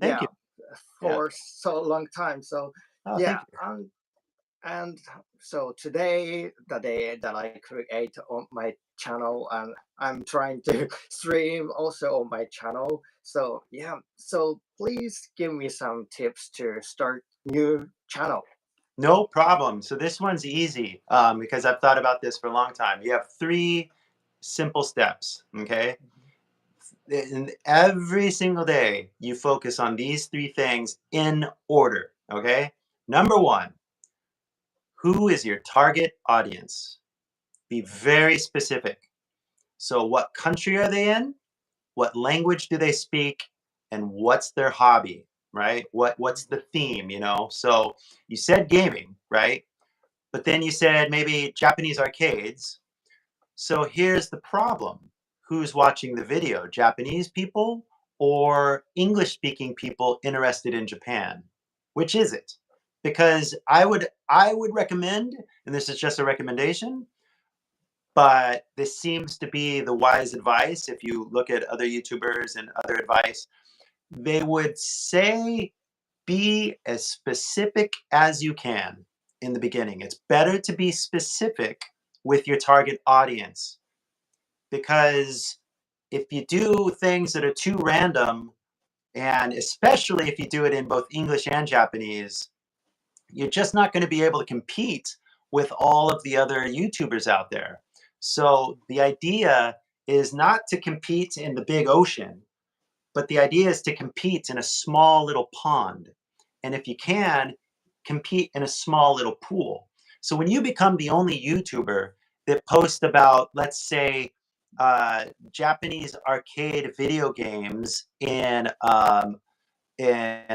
Thank yeah you. Yeah. for so long time. So Oh, yeah, thank you. and so today, the day that I create on my channel, and I'm trying to stream also on my channel. So yeah, so please give me some tips to start new channel. No problem. So this one's easy because I've thought about this for a long time. You have three simple steps. Okay. In every single day, you focus on these three things in order. Okay. Number one, who is your target audience? Be very specific. So, what country are they in? What language do they speak? And what's their hobby? Right? What's the theme? So you said gaming, right? But then you said maybe Japanese arcades. So here's the problem. Who's watching the video? Japanese people or English speaking people interested in Japan? Which is it? Because I would recommend, and this is just a recommendation, but this seems to be the wise advice if you look at other YouTubers and other advice, they would say be as specific as you can in the beginning. It's better to be specific with your target audience because if you do things that are too random, and especially if you do it in both English and Japanese, you're just not going to be able to compete with all of the other YouTubers out there. So the idea is not to compete in the big ocean, but the idea is to compete in a small little pond. And if you can, compete in a small little pool. So when you become the only YouTuber that posts about, let's say, Japanese arcade video games in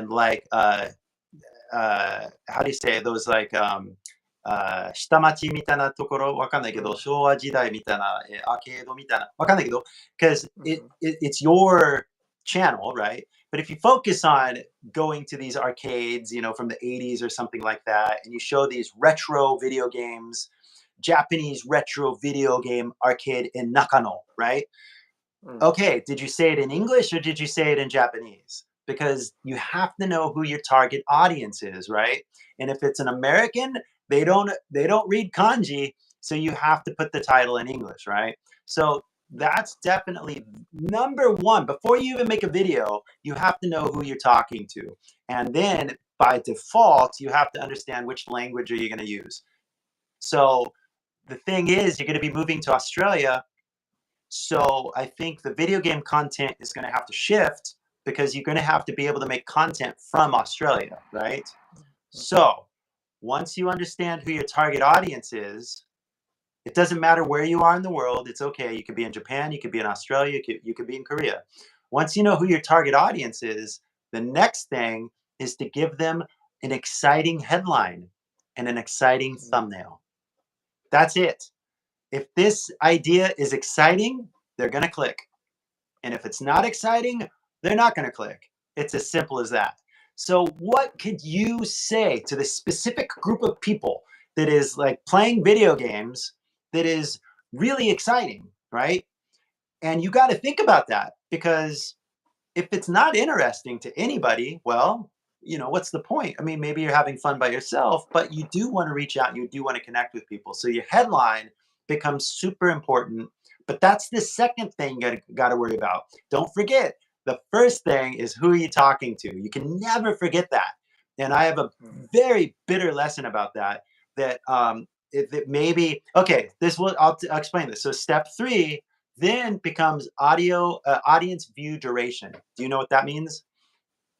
like how do you say those like下町みたいなところわかんないけど、Mm, 昭和時代みたいな、アーケードみたいな、わかんないけど、because mhm, it's your channel, right? But if you focus on going to these arcades, from the 80s or something like that, and you show these retro video games, Japanese retro video game arcade in Nakano, right? mm, Okay, did you say it in English or did you say it in Japanese? Because you have to know who your target audience is, right? And if it's an American, they don't read kanji, so you have to put the title in English, right? So that's definitely number one. Before you even make a video, you have to know who you're talking to. And then by default, you have to understand which language are you going to use. So the thing is, you're going to be moving to Australia, so I think the video game content is going to have to shift because you're going to have to be able to make content from Australia, right? mhm, So once you understand who your target audience is, it doesn't matter where you are in the world. It's okay. You could be in Japan, you could be in Australia, you could be in Korea. Once you know who your target audience is, the next thing is to give them an exciting headline and an exciting mm, thumbnail. That's it. If this idea is exciting, they're going to click. And if it's not exciting, they're not going to click. It's as simple as that. So, what could you say to the specific group of people that is like playing video games that is really exciting, right? And you got to think about that because if it's not interesting to anybody, well, what's the point? I mean, maybe you're having fun by yourself, but you do want to reach out. You do want to connect with people. So your headline becomes super important. But that's the second thing you got to worry about. Don't forget, the first thing is who are you talking to? You can never forget that. And I have a very bitter lesson about that. That maybe okay. I'll explain this. So step 3 then becomes audience view duration. Do you know what that means?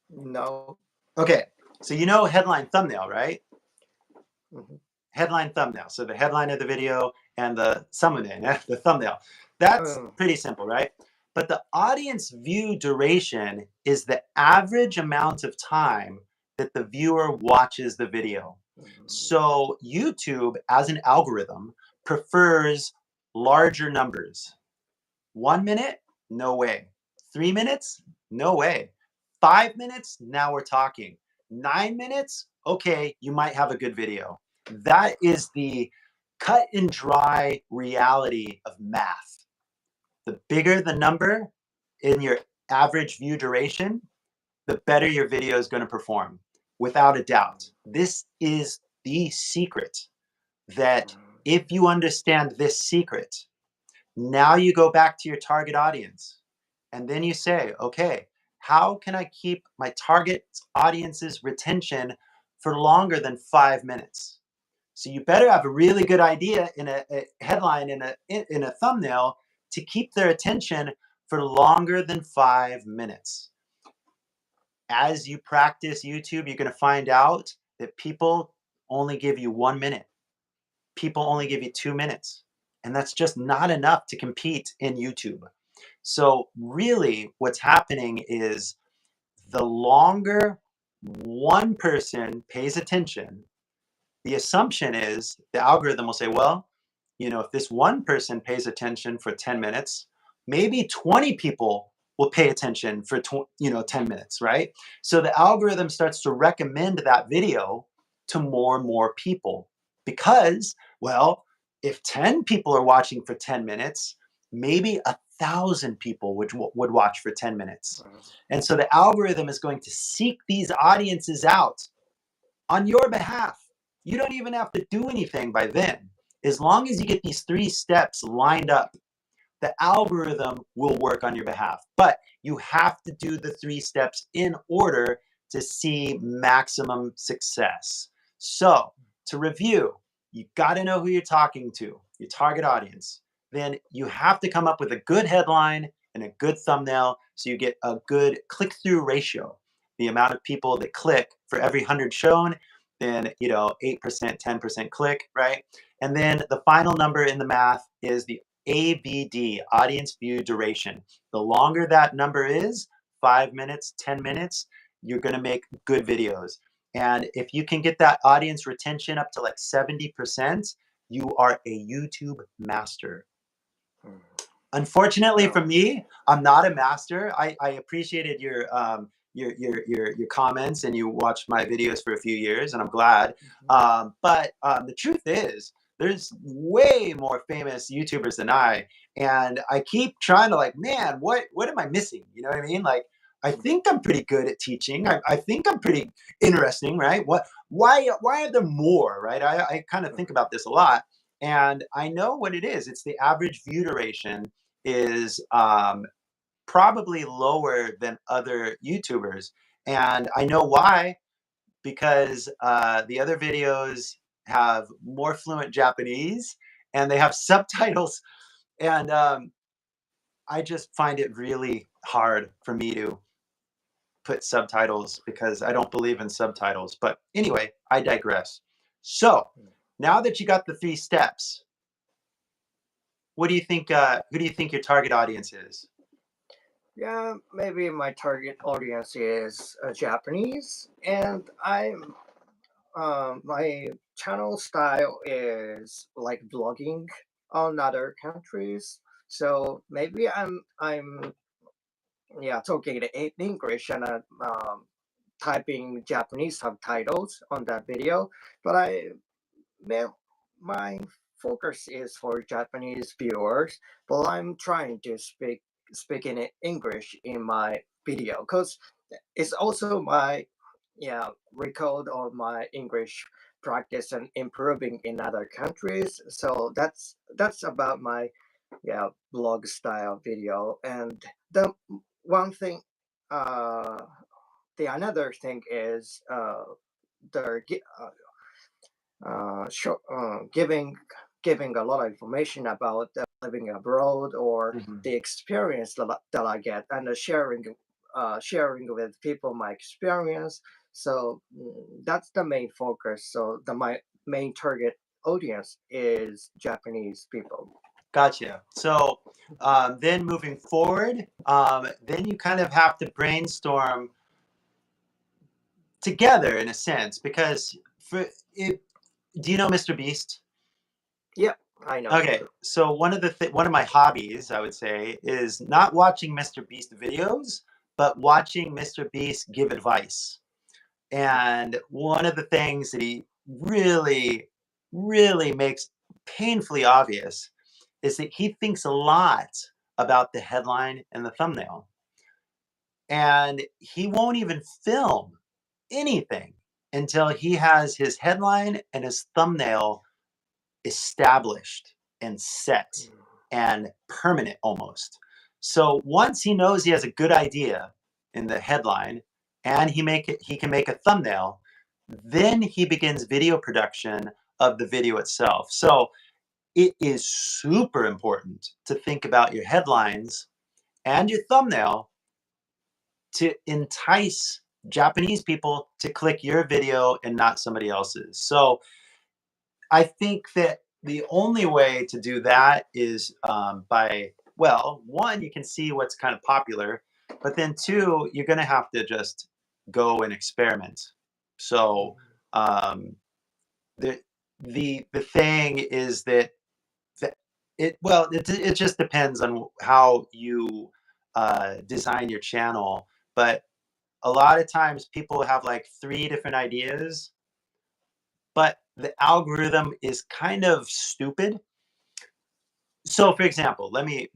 No. Okay, so headline thumbnail, right? Mhm. Headline thumbnail. So the headline of the video and the thumbnail, the thumbnail. That's pretty simple, right? But the audience view duration is the average amount of time that the viewer watches the video. So YouTube, as an algorithm, prefers larger numbers. 1 minute? No way. 3 minutes? No way. 5 minutes? Now we're talking. 9 minutes? Okay, you might have a good video. That is the cut and dry reality of math. The bigger the number in your average view duration, the better your video is going to perform, without a doubt. This is the secret that if you understand this secret, now you go back to your target audience and then you say, okay, how can I keep my target audience's retention for longer than 5 minutes? So you better have a really good idea in a headline, in a thumbnail, to keep their attention for longer than 5 minutes. As you practice YouTube, you're going to find out that people only give you 1 minute. People only give you 2 minutes. And that's just not enough to compete in YouTube. So really what's happening is the longer one person pays attention, the assumption is the algorithm will say, well, if this one person pays attention for 10 minutes, maybe 20 people will pay attention for 10 minutes, right? So the algorithm starts to recommend that video to more and more people because, well, if 10 people are watching for 10 minutes, maybe 1,000 people would watch for 10 minutes. And so the algorithm is going to seek these audiences out on your behalf. You don't even have to do anything by then. As long as you get these 3 steps lined up, the algorithm will work on your behalf. But you have to do the 3 steps in order to see maximum success. So to review, you got to know who you're talking to, your target audience. Then you have to come up with a good headline and a good thumbnail so you get a good click-through ratio. The amount of people that click for every 100 shown, then 8%, 10% click, right? And then the final number in the math is the AVD, audience view duration. The longer that number is, 5 minutes, 10 minutes, you're going to make good videos. And if you can get that audience retention up to like 70%, you are a YouTube master. Unfortunately for me, I'm not a master. I appreciated your comments, and you watched my videos for a few years, and I'm glad. But the truth is, there's way more famous YouTubers than I, and I keep trying to man, what am I missing? You know what I mean? Like, I think I'm pretty good at teaching. I think I'm pretty interesting, right? Why are there more, right? I kind of think about this a lot, and I know what it is. It's the average view duration is probably lower than other YouTubers. And I know why, because the other videos have more fluent Japanese and they have subtitles. And I just find it really hard for me to put subtitles because I don't believe in subtitles. But anyway, I digress. So now that you got the 3 steps, what do you think? Who do you think your target audience is? Yeah, maybe my target audience is Japanese, and my channel style is like blogging on other countries. So maybe I'm talking in English and typing Japanese subtitles on that video, but my focus is for Japanese viewers, but I'm trying to speak in English in my video because it's also my yeah, record all my English practice and improving in other countries. So that's about my yeah blog style video. And the one thing, uh, the another thing is the giving a lot of information about living abroad or Mhm. the experience that I get and sharing with people my experience. So that's the main focus. So my main target audience is Japanese people. Gotcha. So then moving forward, then you kind of have to brainstorm together in a sense because for it, do you know Mr. Beast? Yeah, I know. Okay, so one of my hobbies, I would say, is not watching Mr. Beast videos, but watching Mr. Beast give advice. And one of the things that he really, really makes painfully obvious is that he thinks a lot about the headline and the thumbnail. And he won't even film anything until he has his headline and his thumbnail established and set and permanent almost. So once he knows he has a good idea in the headline and he can make a thumbnail, then he begins video production of the video itself. So it is super important to think about your headlines and your thumbnail to entice Japanese people to click your video and not somebody else's. So I think that the only way to do that is by, well, one, you can see what's kind of popular, but then two, you're going to have to just go and experiment. So um, the the thing is that it just depends on how you design your channel, but a lot of times people have like three different ideas, but the algorithm is kind of stupid. So for example, let me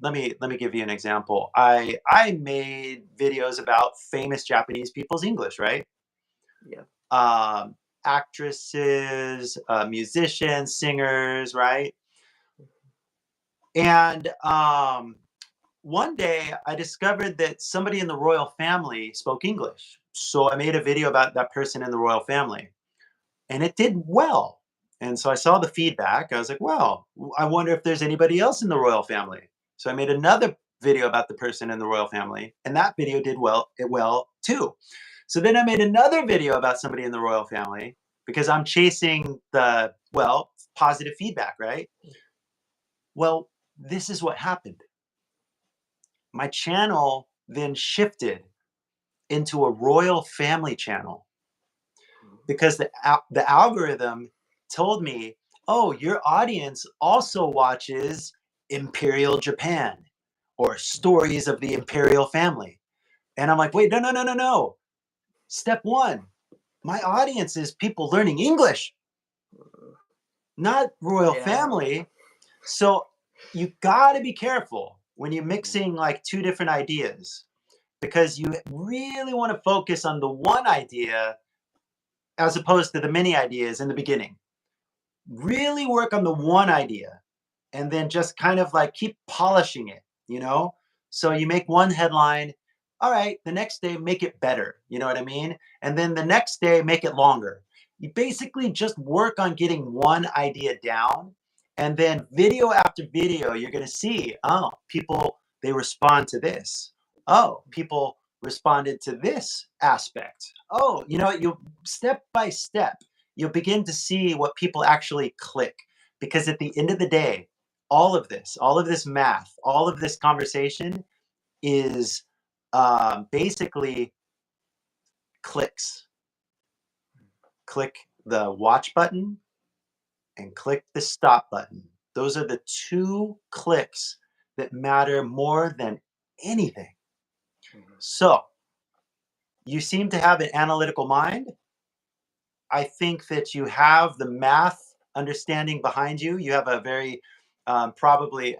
give you an example. I made videos about famous Japanese people's English, right? Yeah. Um, actresses, musicians, singers, right? And one day I discovered that somebody in the royal family spoke English. So I made a video about that person in the royal family, and it did well. And so I saw the feedback. I was like, well, I wonder if there's anybody else in the royal family. So I made another video about the person in the royal family, and that video did well too. So then I made another video about somebody in the royal family because I'm chasing the, well, positive feedback, right? Well, this is what happened. My channel then shifted into a royal family channel because the algorithm told me, "Oh, your audience also watches Imperial Japan or stories of the imperial family." And I'm like, "Wait, no, no, no, no, no. Step 1, my audience is people learning English, not royal Yeah. family." So you got to be careful when you're mixing like two different ideas because you really want to focus on the one idea as opposed to the many ideas in the beginning. Really work on the one idea and then just kind of like keep polishing it, you know? So you make one headline, all right, the next day make it better, you know what I mean? And then the next day make it longer. You basically just work on getting one idea down and then video after video you're going to see, oh, people they respond to this. Oh, people responded to this aspect. Oh, you know, you step by step you'll begin to see what people actually click because at the end of the day all of this math all of this conversation is basically clicks. Click the watch button and click the stop button. Those are the two clicks that matter more than anything. So you seem to have an analytical mind. I think that you have the math understanding behind you. You have a very probably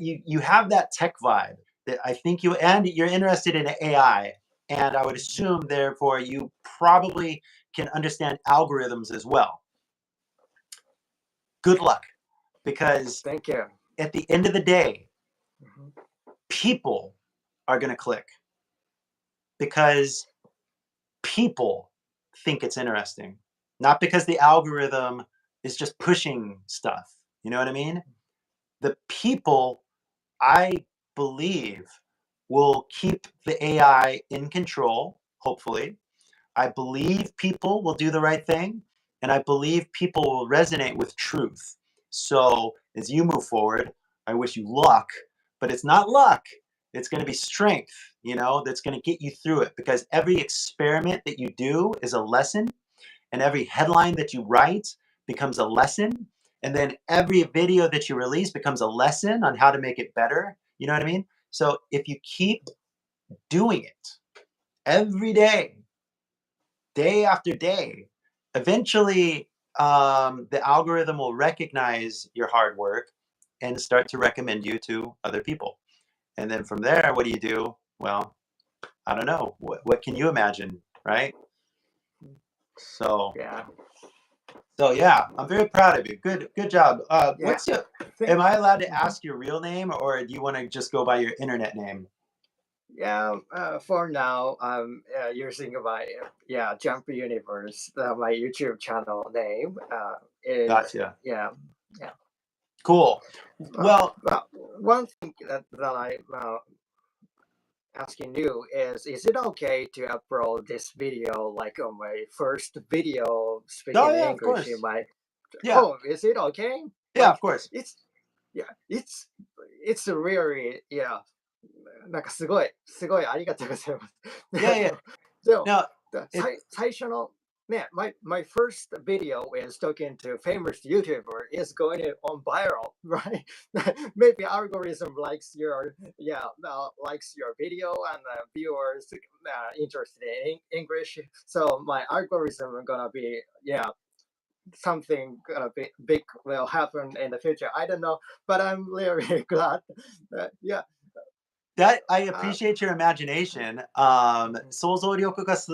you have that tech vibe that I think you and you're interested in AI. And I would assume, therefore, you probably can understand algorithms as well. Good luck, because Thank you. at the end of the day, Mhm. people are going to click because people think it's interesting, not because the algorithm is just pushing stuff. You know what I mean? The people, I believe, will keep the AI in control, hopefully. I believe people will do the right thing, and I believe people will resonate with truth. So as you move forward, I wish you luck, but it's not luck. It's going to be strength, that's going to get you through it, because every experiment that you do is a lesson, and every headline that you write becomes a lesson, and then every video that you release becomes a lesson on how to make it better. You know what I mean? So if you keep doing it every day after day, eventually the algorithm will recognize your hard work and start to recommend you to other people. And then from there, what do you do? Well, I don't know. What can you imagine, right? So, Yeah. so yeah, I'm very proud of you. Good job. Yeah. Am I allowed to Mhm. ask your real name, or do you want to just go by your internet name? Yeah, for now, I'm using Jump Universe, my YouTube channel name. Is Gotcha. yeah, yeah. Cool. Well, But one thing that I asking you is it okay to upload this video like on my first video oh speaking yeah, of English in course. my Yeah, home? Is it okay? yeah, of Like course. it's yeah, it's really yeah. なんかすごいありがとうございます。Yeah, yeah. でも、No, it. 最初のね、my first video is talking to famous YouTuber is going on viral, right? Maybe algorithm likes likes your video and viewers interested in English. So my algorithm is gonna be something gonna be big will happen in the future. I don't know, but I'm really glad. Yeah. That I Uh, appreciate your imagination. 想像力がす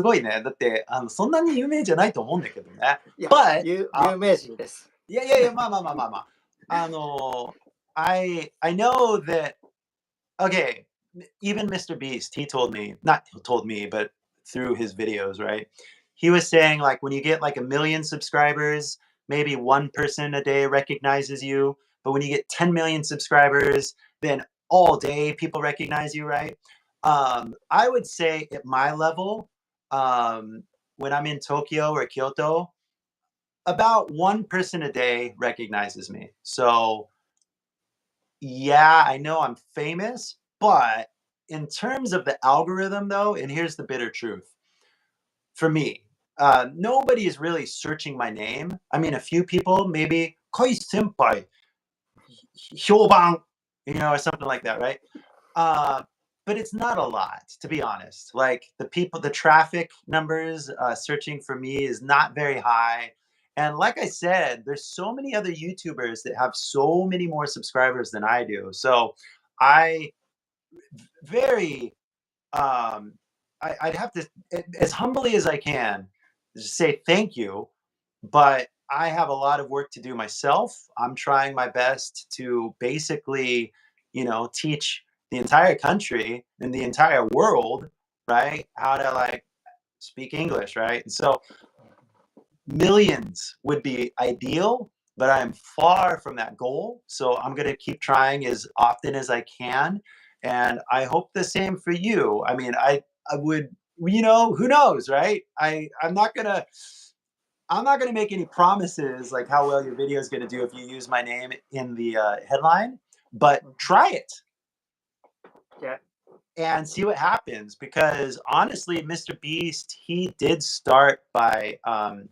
ごいね。だって、そんなに有名じゃないと思うんだけどね。いや、But, 有名人です。いやいやいや、まあまあまあまあまあ。あの、I know that, okay, even Mr. Beast, he told me, not told me, but through his videos, right? He was saying, like, when you get like 1 million subscribers, maybe one person a day recognizes you. But when you get 10 million subscribers, then all day people recognize you, right? I would say at my level, when I'm in Tokyo or Kyoto, about one person a day recognizes me. So yeah, I know I'm famous, but in terms of the algorithm, though, and here's the bitter truth for me, nobody is really searching my name. I mean, a few people, maybe Koi Senpai, Hyoban, or something like that, right? Uh, but it's not a lot, to be honest. Like the traffic numbers searching for me is not very high. And like I said, there's so many other YouTubers that have so many more subscribers than I do. So I very, I'd have to, as humbly as I can, just say thank you. But I have a lot of work to do myself. I'm trying my best to basically, teach the entire country and the entire world, right, how to like speak English, right? And so millions would be ideal, but I am far from that goal. So I'm going to keep trying as often as I can. And I hope the same for you. I mean, I would, who knows, right? I'm not gonna make any promises like how well your video is gonna do if you use my name in the headline, but try it Yeah. and see what happens. Because honestly, Mr. Beast, he did start by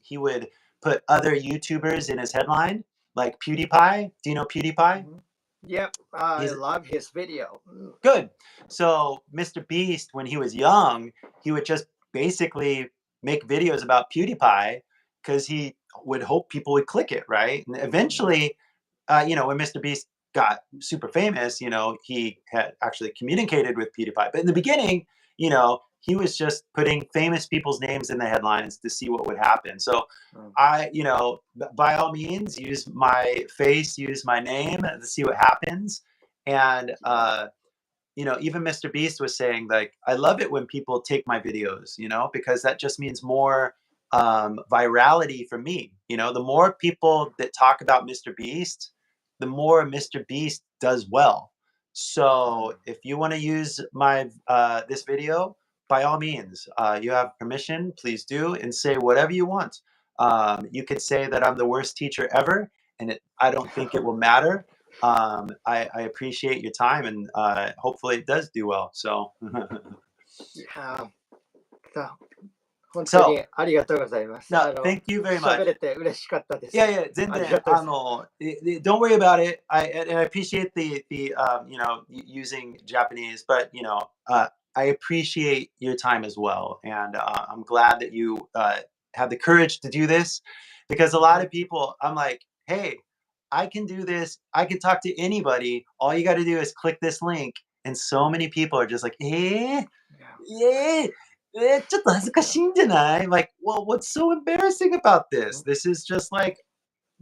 he would put other YouTubers in his headline, like PewDiePie. Do you know PewDiePie? Mhm. Yep, I He's love his video. good. So Mr. Beast, when he was young, he would just basically make videos about PewDiePie because he would hope people would click it, right? And eventually, when Mr. Beast got super famous, he had actually communicated with PewDiePie. But in the beginning, he was just putting famous people's names in the headlines to see what would happen. So by all means, use my face, use my name to see what happens. And even Mr. Beast was saying, like, I love it when people take my videos, because that just means more virality for me. The more people that talk about Mr. Beast, the more Mr. Beast does well. So if you want to use my this video, by all means, you have permission, please do, and say whatever you want. You could say that I'm the worst teacher ever, and I don't think it will matter. I appreciate your time, and hopefully it does do well. So, あさ本当 so にありがとうございます。no, thank you very 喋 much. れて嬉しかったです。 Yeah, 全然ありがとうございます。don't worry about it. And I appreciate the using Japanese, but I appreciate your time as well, and I'm glad that you have the courage to do this, because a lot of people, I'm like, hey, I can do this. I can talk to anybody. All you got to do is click this link, and so many people are just like, Yeah.ちょっと恥ずかしいんじゃない? Like, well, what's so embarrassing about this? This is just like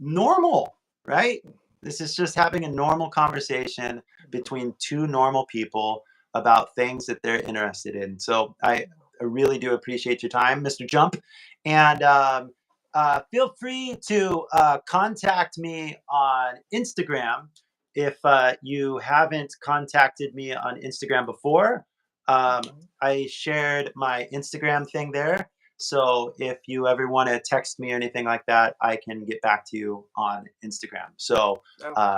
normal, right? This is just having a normal conversation between two normal people about things that they're interested in. So I really do appreciate your time, Mr. Jump. And feel free to contact me on Instagram if you haven't contacted me on Instagram before. I shared my Instagram thing there. So if you ever want to text me or anything like that, I can get back to you on Instagram. So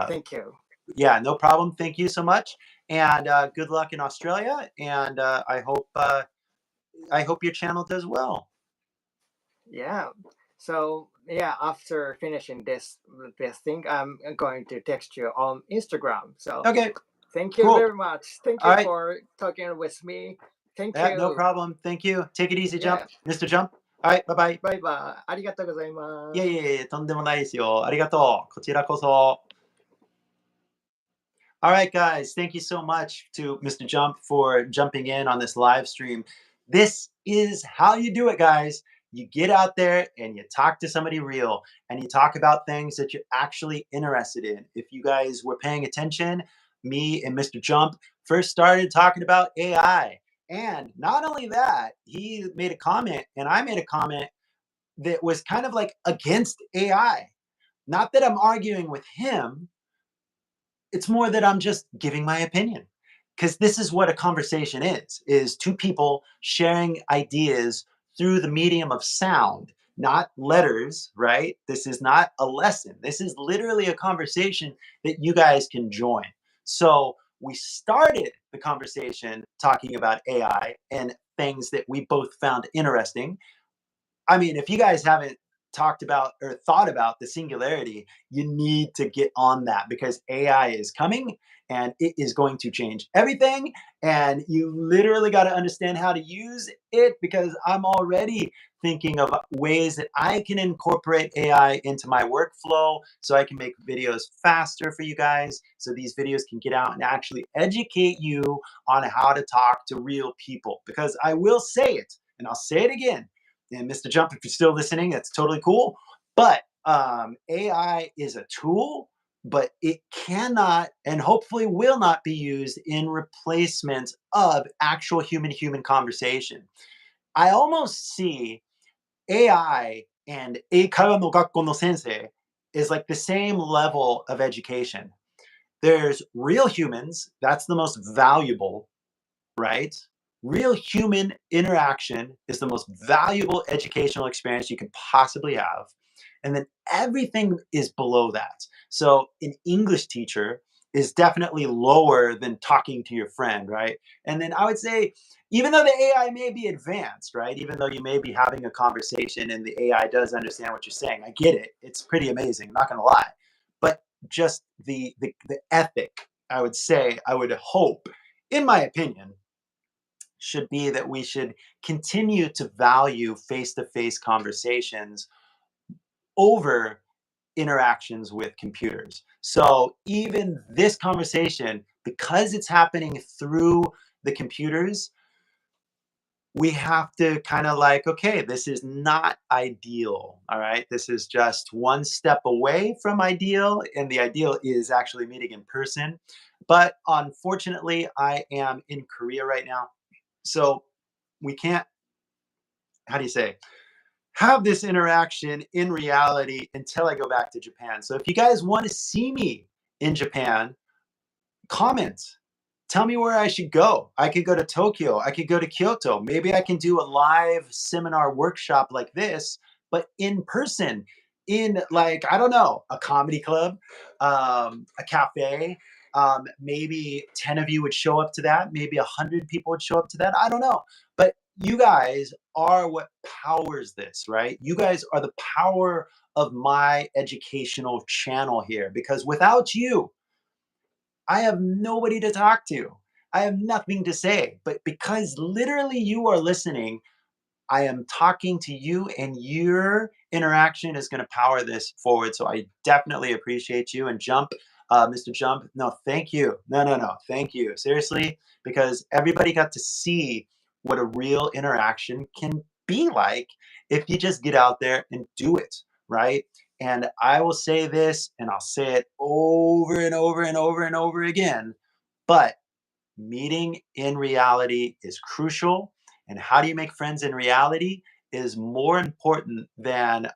Thank you. yeah, no problem. Thank you so much. And good luck in Australia. And I hope your channel does well. Yeah. So yeah, after finishing this thing, I'm going to text you on Instagram. So Okay. thank you Cool. very much. Thank you All right. for talking with me. Thank Yeah, you. no problem. Thank you. Take it easy, Jump. Yeah. Mr. Jump. All right. Bye bye. バイバイ。ありがとうございます。いえいえいえ、とんでもないですよ。ありがとう。こちらこそ。All right, guys, thank you so much to Mr. Jump for jumping in on this live stream. This is how you do it, guys. You get out there and you talk to somebody real, and you talk about things that you're actually interested in. If you guys were paying attention, me and Mr. Jump first started talking about AI. And not only that, he made a comment and I made a comment that was kind of like against AI. Not that I'm arguing with him, it's more that I'm just giving my opinion. Because this is what a conversation is two people sharing ideas through the medium of sound, not letters, right? This is not a lesson. This is literally a conversation that you guys can join. So we started the conversation talking about AI and things that we both found interesting. I mean, if you guys haven't talked about or thought about the singularity, you need to get on that, because AI is coming and it is going to change everything. And you literally got to understand how to use it, because I'm already thinking of ways that I can incorporate AI into my workflow so I can make videos faster for you guys. So these videos can get out and actually educate you on how to talk to real people. Because I will say it, and I'll say it again. And Mr. Jump, if you're still listening, that's totally cool. But AI is a tool, but it cannot and hopefully will not be used in replacement of actual human-human conversation. I almost see AI and 英会話の学校の先生 is like the same level of education. There's real humans, that's the most valuable, right? Real human interaction is the most valuable educational experience you can possibly have. And then everything is below that. So an English teacher is definitely lower than talking to your friend, right? And then I would say, even though the AI may be advanced, right? Even though you may be having a conversation and the AI does understand what you're saying, I get it. It's pretty amazing, I'm not gonna lie. But just the ethic, I would say, I would hope, in my opinion, should be that we should continue to value face-to-face conversations over interactions with computers. So even this conversation, because it's happening through the computers, we have to kind of like, okay, this is not ideal. All right. This is just one step away from ideal. And the ideal is actually meeting in person. But unfortunately, I am in Korea right now. So we can't, how do you say, have this interaction in reality until I go back to Japan. So if you guys want to see me in Japan, comment. Tell me where I should go. I could go to Tokyo. I could go to Kyoto. Maybe I can do a live seminar workshop like this, but in person, in like, I don't know, a comedy club, a cafe. Maybe 10 of you would show up to that. Maybe 100 people would show up to that. I don't know. But you guys are what powers this, right? You guys are the power of my educational channel here because without you, I have nobody to talk to. I have nothing to say. But because literally you are listening, I am talking to you and your interaction is going to power this forward. So I definitely appreciate you. And Jump, Mr. Jump, no, thank you. No, no, no, thank you. Seriously, because everybody got to see what a real interaction can be like if you just get out there and do it, right? And I will say this and I'll say it over and over and over and over again, but meeting in reality is crucial. And how do you make friends in reality is more important than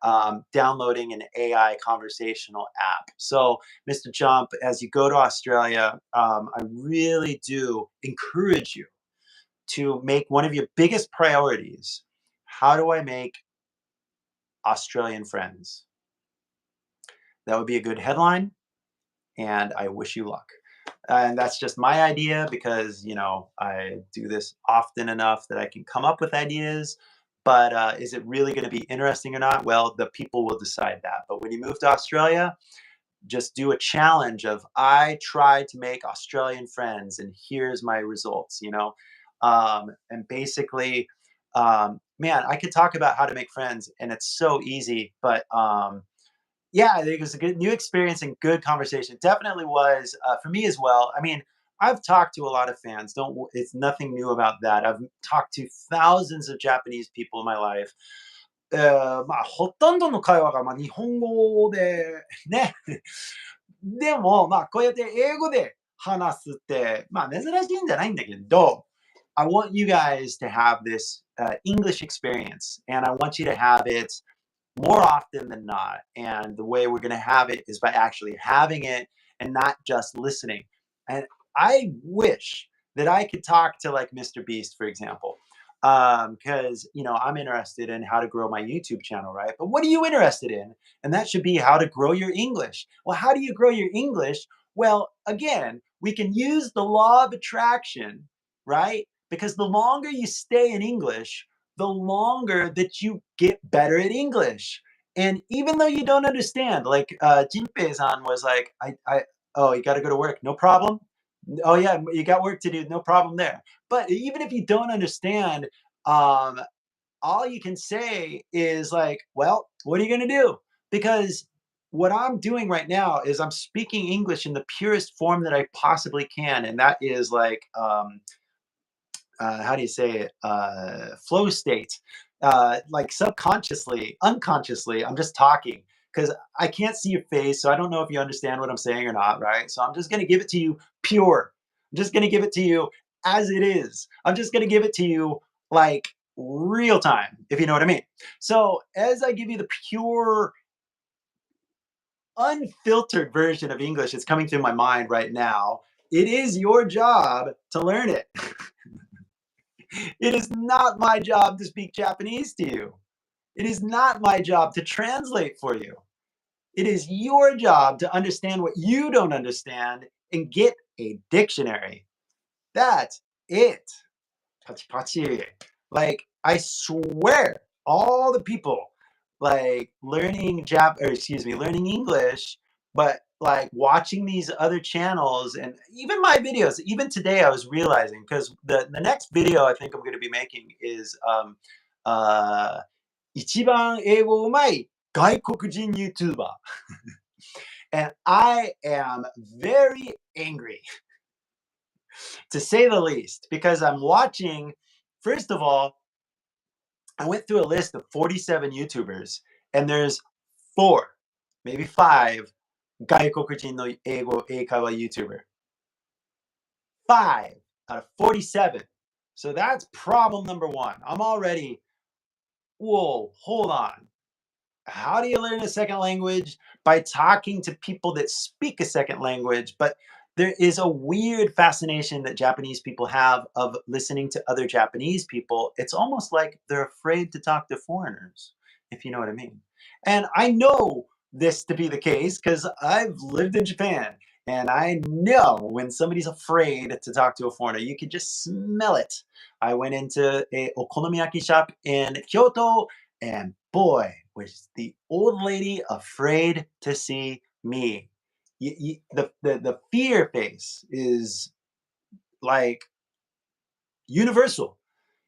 downloading an AI conversational app. So, Mr. Jump, as you go to Australia, I really do encourage you to make one of your biggest priorities. How do I make Australian friends? That would be a good headline, and I wish you luck. And that's just my idea because, I do this often enough that I can come up with ideas. But is it really going to be interesting or not? Well, the people will decide that. But when you move to Australia, just do a challenge of I tried to make Australian friends and here's my results, and basically, man, I could talk about how to make friends and it's so easy, but yeah, I think it was a good new experience and good conversation. Definitely was for me as well. I mean, I've talked to a lot of fans. It's nothing new about that. I've talked to thousands of Japanese people in my life. まあ、ほとんどの会話が、日本語でね。でも、こうやって英語で話すって、珍しいんじゃないんだけど、I want you guys to have this English experience, and I want you to have it more often than not. And the way we're going to have it is by actually having it and not just listening. And I wish that I could talk to like Mr. Beast, for example, because I'm interested in how to grow my YouTube channel, right? But what are you interested in? And that should be how to grow your English. Well, how do you grow your English? Well, again, we can use the law of attraction, right? Because the longer you stay in English, the longer that you get better at English. And even though you don't understand, like Jinpei-san was like, oh, you got to go to work, no problem. Oh yeah, you got work to do, no problem there. But even if you don't understand, um, all you can say is like, well, what are you going to do? Because what I'm doing right now is I'm speaking English in the purest form that I possibly can, and that is like how do you say it? Flow state. Like subconsciously, unconsciously, I'm just talking because I can't see your face, so I don't know if you understand what I'm saying or not, right? So I'm just gonna give it to you pure. I'm just gonna give it to you as it is. I'm just gonna give it to you like real time, if you know what I mean. So as I give you the pure, unfiltered version of English that's coming through my mind right now, it is your job to learn it. It is not my job to speak Japanese to you. It is not my job to translate for you. It is your job to understand what you don't understand and get a dictionary. That's it. Pachi pachi. Like, I swear, all the people like learning English, but like watching these other channels and even my videos, even today I was realizing because the next video I think I'm going to be making is uh 一番英語うまい外国人 YouTuber. And I am very angry to say the least because I'm watching, first of all, I went through a list of 47 YouTubers, and there's 4, maybe 5 外国人の英会話 YouTuber. 5 out of 47. So that's problem number 1. I'm already, whoa, hold on. How do you learn a second language? By talking to people that speak a second language. But there is a weird fascination that Japanese people have of listening to other Japanese people. It's almost like they're afraid to talk to foreigners, if you know what I mean. And I know this to be the case because I've lived in Japan and I know when somebody's afraid to talk to a foreigner. You can just smell it. I went into a okonomiyaki shop in Kyoto, and boy, was the old lady afraid to see me. The fear face is like universal.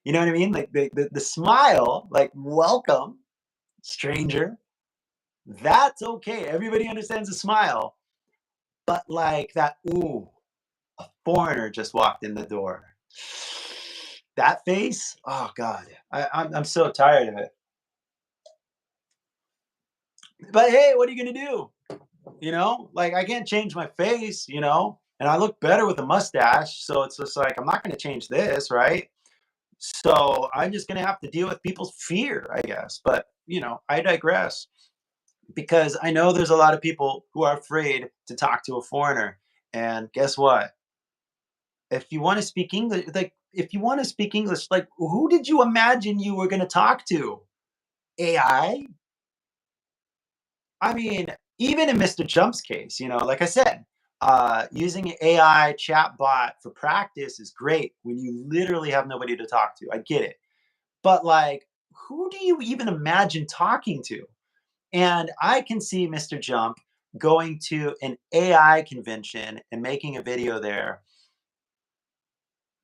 You know what I mean? Like the smile, like welcome, stranger. That's okay. Everybody understands the smile. But like that, ooh, a foreigner just walked in the door. That face, oh God, I'm so tired of it. But hey, what are you gonna do? You know, like I can't change my face, you know, and I look better with a mustache. So it's just like, I'm not going to change this, right? So I'm just going to have to deal with people's fear, I guess. But, you know, I digress because I know there's a lot of people who are afraid to talk to a foreigner. And guess what? If you want to speak English, like, if you want to speak English, like, who did you imagine you were going to talk to? AI? I mean, even in Mr. Jump's case, you know, like I said, using an AI chatbot for practice is great when you literally have nobody to talk to. I get it. But like, who do you even imagine talking to? And I can see Mr. Jump going to an AI convention and making a video there.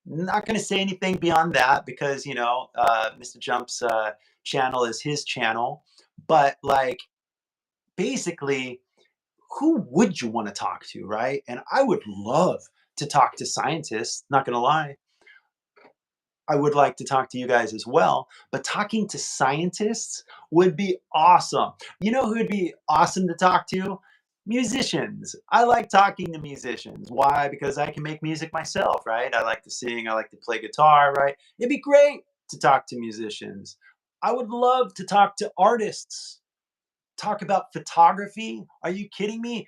Not going to say anything beyond that because, you know, Mr. Jump's channel is his channel. But like, basically, who would you want to talk to, right? And I would love to talk to scientists, not going to lie. I would like to talk to you guys as well, but talking to scientists would be awesome. You know who would be awesome to talk to? Musicians. I like talking to musicians. Why? Because I can make music myself, right? I like to sing, I like to play guitar, right? It'd be great to talk to musicians. I would love to talk to artists. Talk about photography? Are you kidding me?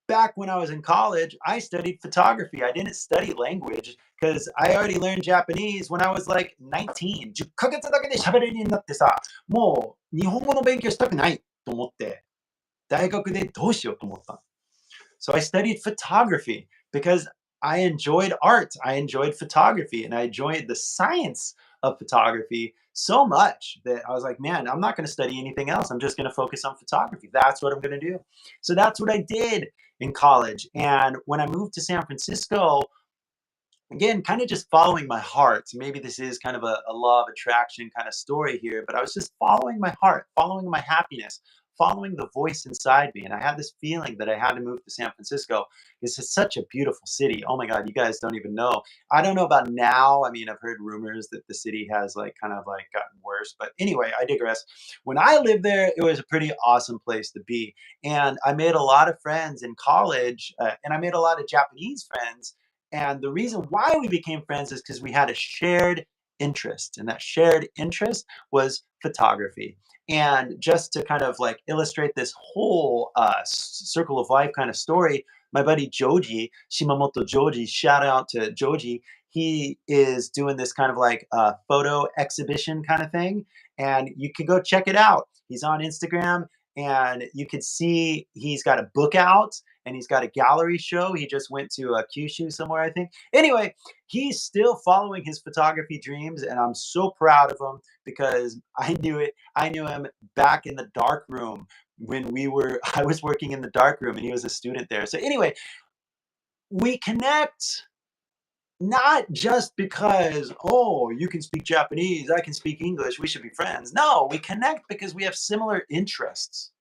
Back when I was in college, I studied photography. I didn't study language because I already learned Japanese when I was like 19. 10ヶ月だけで喋れるようになってさ、もう日本語の勉強したくないと思って、大学でどうしようと思った。So I studied photography because I enjoyed art. I enjoyed photography and I enjoyed the science of photography so much that I was like, man, I'm not going to study anything else. I'm just going to focus on photography. That's what I'm going to do. So that's what I did in college. And when I moved to San Francisco, again, kind of just following my heart. Maybe this is kind of a law of attraction kind of story here, but I was just following my heart, following my happiness, following the voice inside me. And I had this feeling that I had to move to San Francisco. It's such a beautiful city. Oh my God, you guys don't even know. I don't know about now. I mean, I've heard rumors that the city has like kind of like gotten worse. But anyway, I digress. When I lived there, it was a pretty awesome place to be. And I made a lot of friends in college, and I made a lot of Japanese friends, and the reason why we became friends is because we had a shared interest, and that shared interest was photography. And just to kind of like illustrate this whole circle of life kind of story, my buddy Joji, Shimamoto Joji, shout out to Joji. He is doing this kind of like photo exhibition kind of thing. And you can go check it out. He's on Instagram, and you can see he's got a book out and he's got a gallery show. He just went to Kyushu somewhere, I think. Anyway, he's still following his photography dreams, and I'm so proud of him because I knew it. I knew him back in the dark room when I was working in the dark room and he was a student there. So anyway, we connect not just because, oh, you can speak Japanese, I can speak English, we should be friends. No, we connect because we have similar interests.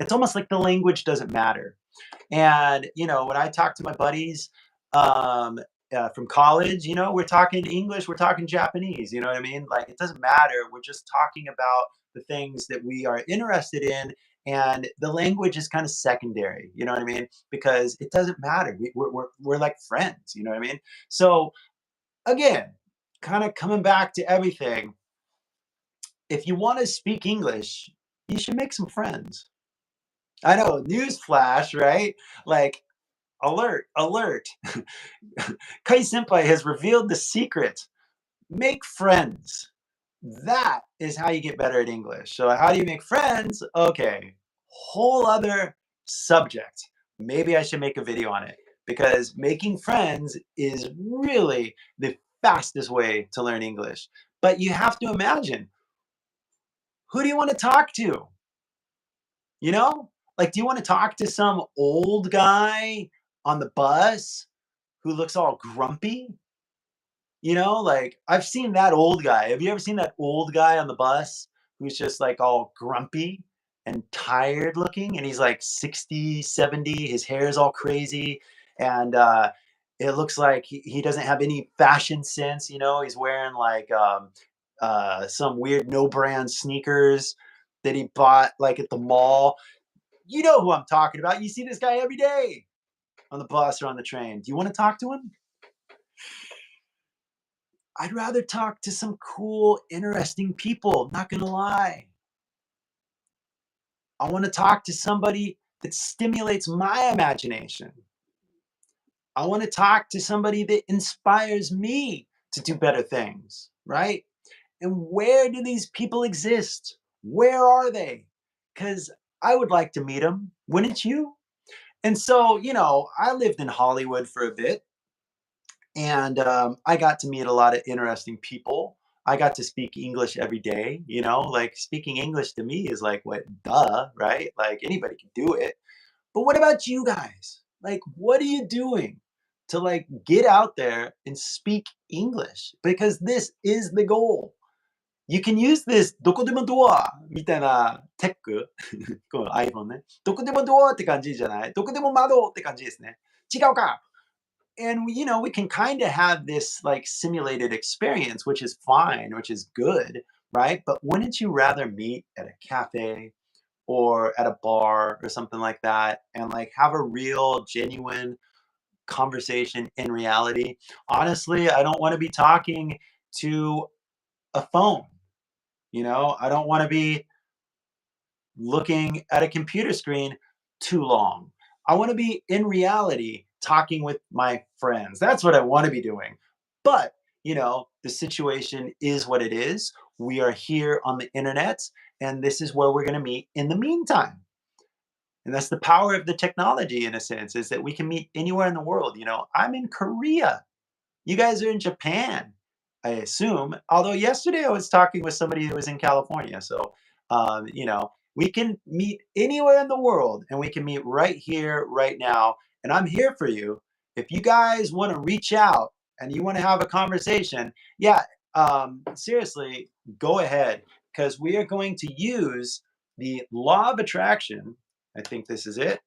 It's almost like the language doesn't matter. And, you know, when I talk to my buddies, um, from college, we're talking English, we're talking Japanese, you know what I mean? Like, it doesn't matter. We're just talking about the things that we are interested in. And the language is kind of secondary, you know what I mean? Because it doesn't matter. We're like friends, you know what I mean? So, again, kind of coming back to everything, if you want to speak English, you should make some friends. I know, newsflash, right? Like, alert, alert. Kai Senpai has revealed the secret. Make friends. That is how you get better at English. So, how do you make friends? Okay, whole other subject. Maybe I should make a video on it because making friends is really the fastest way to learn English. But you have to imagine, who do you want to talk to? You know? Like, do you want to talk to some old guy on the bus who looks all grumpy? Like, I've seen that old guy. Have you ever seen that old guy on the bus who's just like all grumpy and tired looking? And he's like 60, 70. His hair is all crazy. And it looks like he doesn't have any fashion sense. He's wearing like some weird no brand sneakers that he bought like at the mall. You know who I'm talking about. You see this guy every day on the bus or on the train. Do you want to talk to him? I'd rather talk to some cool, interesting people, not gonna lie. I want to talk to somebody that stimulates my imagination. I want to talk to somebody that inspires me to do better things, right? And where do these people exist? Where are they? Because I would like to meet them, wouldn't you? And so, I lived in Hollywood for a bit. And I got to meet a lot of interesting people. I got to speak English every day, like speaking English to me is like, what, duh, right? Like anybody can do it. But what about you guys? Like, what are you doing to like get out there and speak English? Because this is the goal. You can use this どこでもドアみたいなテックこの iPhone ね。どこでもドアって感じじゃないどこでも窓って感じですね。違うか And we can kind of have this like simulated experience, which is fine, which is good, right? But wouldn't you rather meet at a cafe or at a bar or something like that and like have a real genuine conversation in reality? Honestly, I don't want to be talking to a phone. I don't want to be looking at a computer screen too long. I want to be in reality talking with my friends. That's what I want to be doing. But, the situation is what it is. We are here on the internet, and this is where we're going to meet in the meantime. And that's the power of the technology, in a sense, is that we can meet anywhere in the world. I'm in Korea. You guys are in Japan, I assume. Although yesterday I was talking with somebody who was in California. So, we can meet anywhere in the world and we can meet right here, right now. And I'm here for you. If you guys want to reach out and you want to have a conversation, yeah, seriously, go ahead because we are going to use the law of attraction. I think this is it.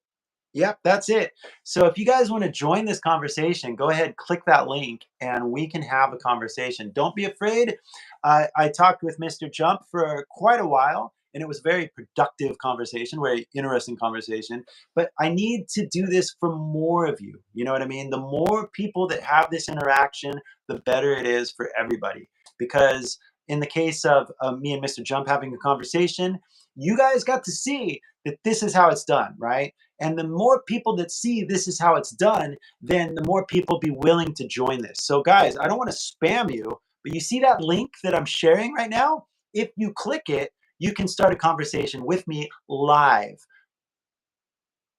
Yep, that's it. So if you guys want to join this conversation, go ahead, click that link, and we can have a conversation. Don't be afraid. I talked with Mr. Jump for quite a while, and it was a very productive conversation, very interesting conversation. But I need to do this for more of you. You know what I mean? The more people that have this interaction, the better it is for everybody. Because in the case of me and Mr. Jump having a conversation, you guys got to see that this is how it's done, right? And the more people that see this is how it's done, then the more people be willing to join this. So guys, I don't want to spam you, but you see that link that I'm sharing right now? If you click it, you can start a conversation with me live.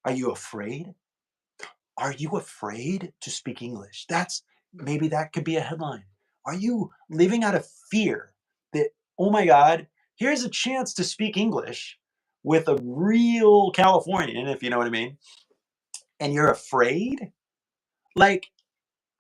Are you afraid? Are you afraid to speak English? Maybe that could be a headline. Are you living out of fear that, oh my God, here's a chance to speak English with a real Californian, if you know what I mean, and you're afraid? Like,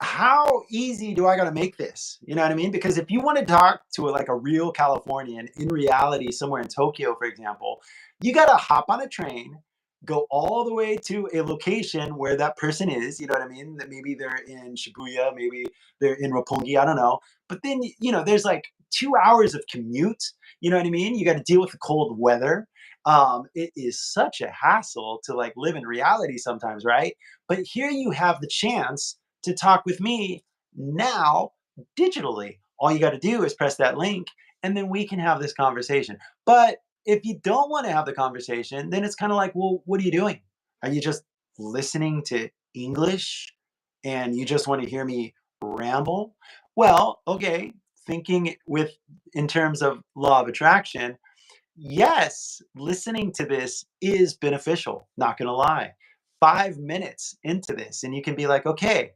how easy do I got to make this? You know what I mean? Because if you want to talk to like a real Californian in reality somewhere in Tokyo, for example, you got to hop on a train, go all the way to a location where that person is, you know what I mean? That maybe they're in Shibuya, maybe they're in Roppongi, I don't know. But then, there's like 2 hours of commute, you know what I mean? You got to deal with the cold weather. It is such a hassle to like live in reality sometimes, right? But here you have the chance to talk with me now digitally. All you got to do is press that link and then we can have this conversation. But if you don't want to have the conversation, then it's kind of like, well, what are you doing? Are you just listening to English and you just want to hear me ramble? Well, okay, thinking with in terms of law of attraction, yes, listening to this is beneficial, not going to lie. 5 minutes into this, and you can be like, okay,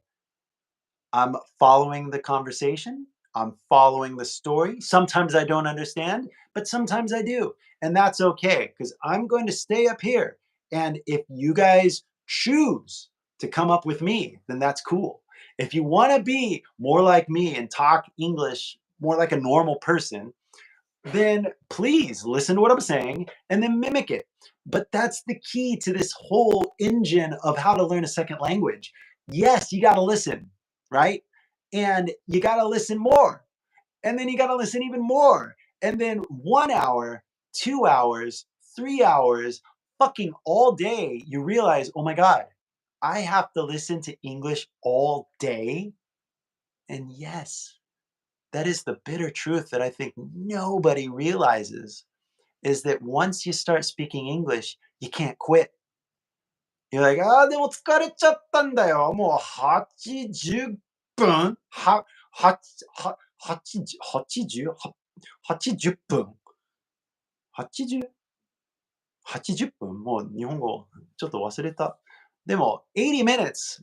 I'm following the conversation. I'm following the story. Sometimes I don't understand, but sometimes I do. And that's okay because I'm going to stay up here. And if you guys choose to come up with me, then that's cool. If you want to be more like me and talk English more like a normal person, then please listen to what I'm saying and then mimic it. But that's the key to this whole engine of how to learn a second language. Yes, you got to listen, right? And you got to listen more. And then you got to listen even more. And then 1 hour, 2 hours, 3 hours, fucking all day, you realize, oh my God, I have to listen to English all day. And yes, that is the bitter truth that I think nobody realizes is that once you start speaking English, you can't quit. You're like, ああ、でも疲れちゃったんだよ。もう80分は、は、は、80、80、80分 ?80? 80分もう日本語ちょっと忘れた。でも、80 minutes,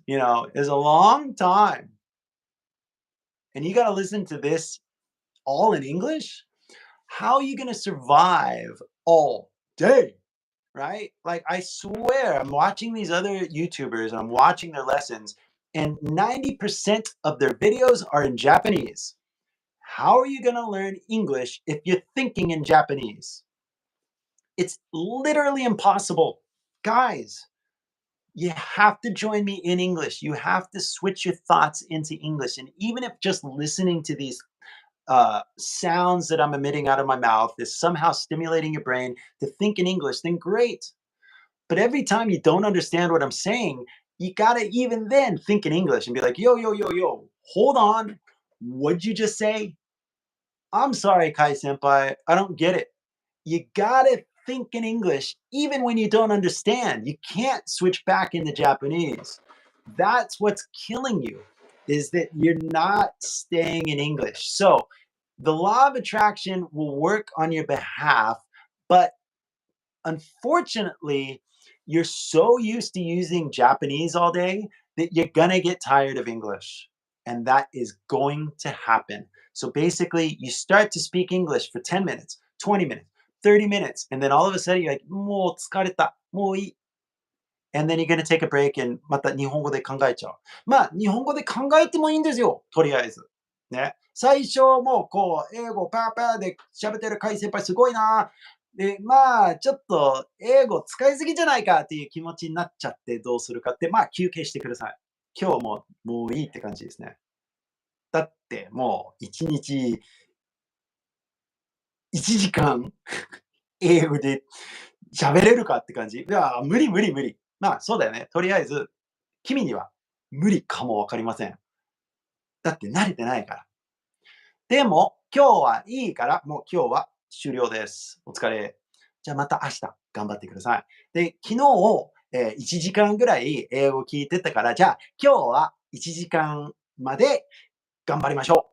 is a long time. And you got to listen to this all in English? How are you going to survive all day? Right? Like, I swear, I'm watching these other YouTubers, I'm watching their lessons, and 90% of their videos are in Japanese. How are you going to learn English if you're thinking in Japanese? It's literally impossible. Guys, you have to join me in English. You have to switch your thoughts into English. And even if just listening to these sounds that I'm emitting out of my mouth is somehow stimulating your brain to think in English, then great. But every time you don't understand what I'm saying, you gotta even then think in English and be like, yo, yo, yo, yo, hold on. What'd you just say? I'm sorry, Kai Senpai. I don't get it. You gotta think in English even when you don't understand. You can't switch back into Japanese. That's what's killing you, is that you're not staying in English. So the law of attraction will work on your behalf, but unfortunately, you're so used to using Japanese all day that you're gonna get tired of English. And that is going to happen. So basically, you start to speak English for 10 minutes, 20 minutes, 30 minutes, and then all of a sudden you're like, もう疲れた、もういい。And then you're gonna take a break and また日本語で考えちゃう。まあ、日本語で考えてもいいんですよ、とりあえず。ね。最初もうこう、英語パーパーで喋ってる海先輩すごいな。で、まあ、ちょっと英語使いすぎじゃないかっていう気持ちになっちゃってどうするかって、まあ、休憩してください。今日もういいって感じですね。だってもう1日1時間英語で喋れるかって感じ。いや、無理無理無理。まあ、そうだよね。とりあえず、君には無理かもわかりません。だって慣れてないから。でも、今日はいいから、もう今日は終了です。お疲れ。じゃあまた明日頑張ってください。で、昨日、1時間ぐらい英語聞いてたから、じゃあ今日は1時間まで頑張りましょ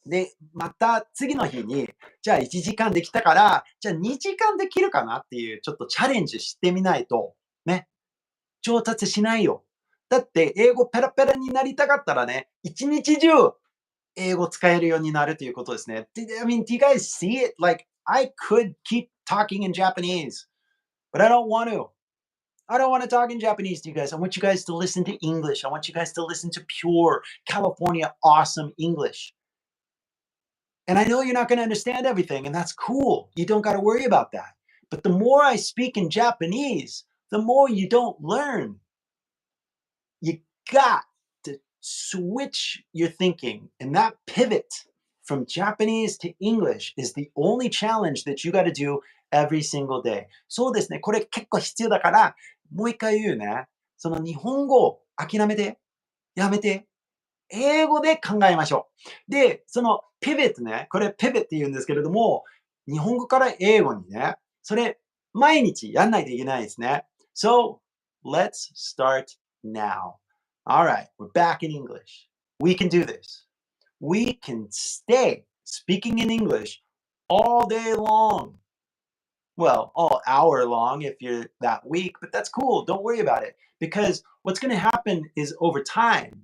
う。で、また次の日に、じゃあ1時間できたから、じゃあ2時間できるかなっていうちょっとチャレンジしてみないと、ね、上達しないよ。だって英語ペラペラになりたかったらね、一日中英語使えるようになるということですね。I mean, do you guys see it? Like, I could keep talking in Japanese, but I don't want to. I don't want to talk in Japanese to you guys. I want you guys to listen to English. I want you guys to listen to pure California awesome English. And I know you're not going to understand everything, and that's cool. You don't got to worry about that. But the more I speak in Japanese, the more you don't learn. You got to switch your thinking. And that pivot from Japanese to English is the only challenge that you got to do every single day. そうですね。これ結構必要だから、もう一回言うね。その日本語を諦めて、やめて、英語で考えましょう。で、そのピベットね、これピベットって言うんですけれども、日本語から英語にね、それ毎日やんないといけないですね。So, let's start now. Alright, we're back in English. We can do this. We can stay speaking in English all day long. Well, all hour long if you're that weak, but that's cool. Don't worry about it. Because what's going to happen is over time,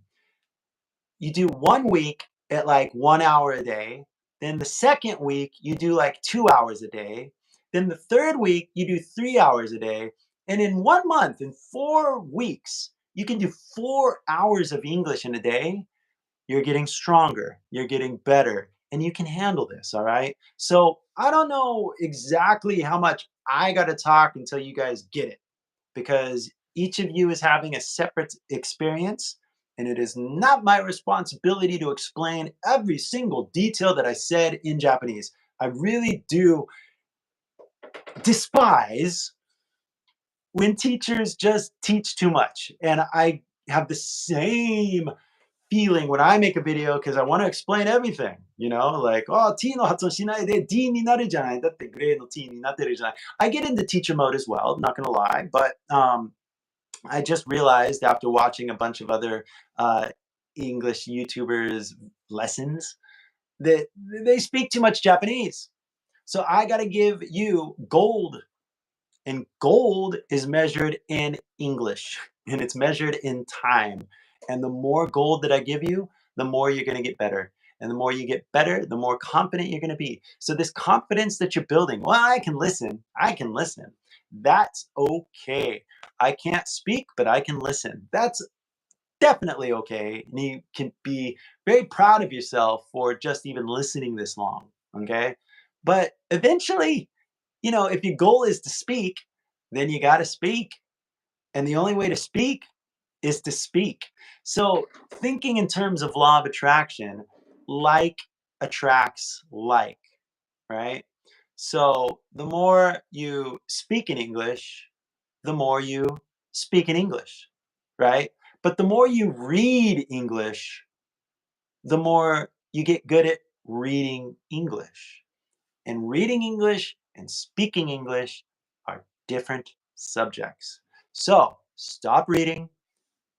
you do 1 week at like 1 hour a day. Then the second week, you do like 2 hours a day. Then the third week, you do 3 hours a day. And in 1 month, in 4 weeks, you can do 4 hours of English in a day. You're getting stronger, you're getting better, and you can handle this, all right? So I don't know exactly how much I got to talk until you guys get it, because each of you is having a separate experience, and it is not my responsibility to explain every single detail that I said in Japanese. I really do despise when teachers just teach too much, and I have the same feeling when I make a video because I want to explain everything, like, oh, T の発音しないで D になるじゃない。だってグレーの T になってるじゃない。I get into teacher mode as well, not gonna lie, but I just realized after watching a bunch of other English YouTubers' lessons that they speak too much Japanese. So I gotta give you gold. And gold is measured in English, and it's measured in time. And the more gold that I give you, the more you're going to get better. And the more you get better, the more confident you're going to be. So this confidence that you're building, well, I can listen. That's okay. I can't speak, but I can listen. That's definitely okay. And you can be very proud of yourself for just even listening this long. Okay. But eventually, if your goal is to speak, then you got to speak. And the only way to speak is to speak. So, thinking in terms of law of attraction, like attracts like, right? So, the more you speak in English, the more you speak in English, right? But the more you read English, the more you get good at reading English. And reading English and speaking English are different subjects. So stop reading,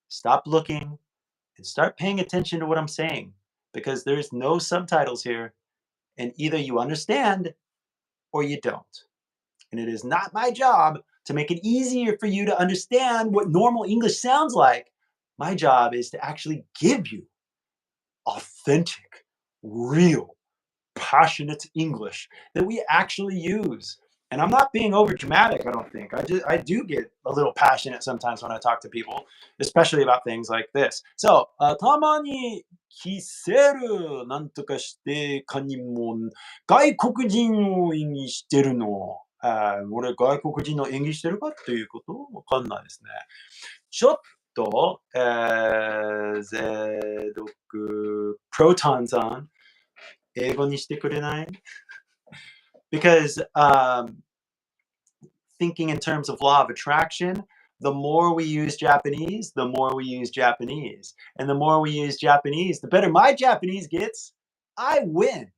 stop looking, and start paying attention to what I'm saying, because there's no subtitles here, and either you understand or you don't. And it is not my job to make it easier for you to understand what normal English sounds like. My job is to actually give you authentic, real, passionate English that we actually use. And I'm not being over dramatic, I don't think. I do get a little passionate sometimes when I talk to people, especially about things like this. So, たまにキセルなんとかしてかにも外国人を演技してるの。俺外国人の演技してるかっていうことわかんないですね。ちょっと、プロトンさん、英語にしてくれない Because thinking in terms of law of attraction, the more we use Japanese, the more we use Japanese. And the more we use Japanese, the better my Japanese gets. I win.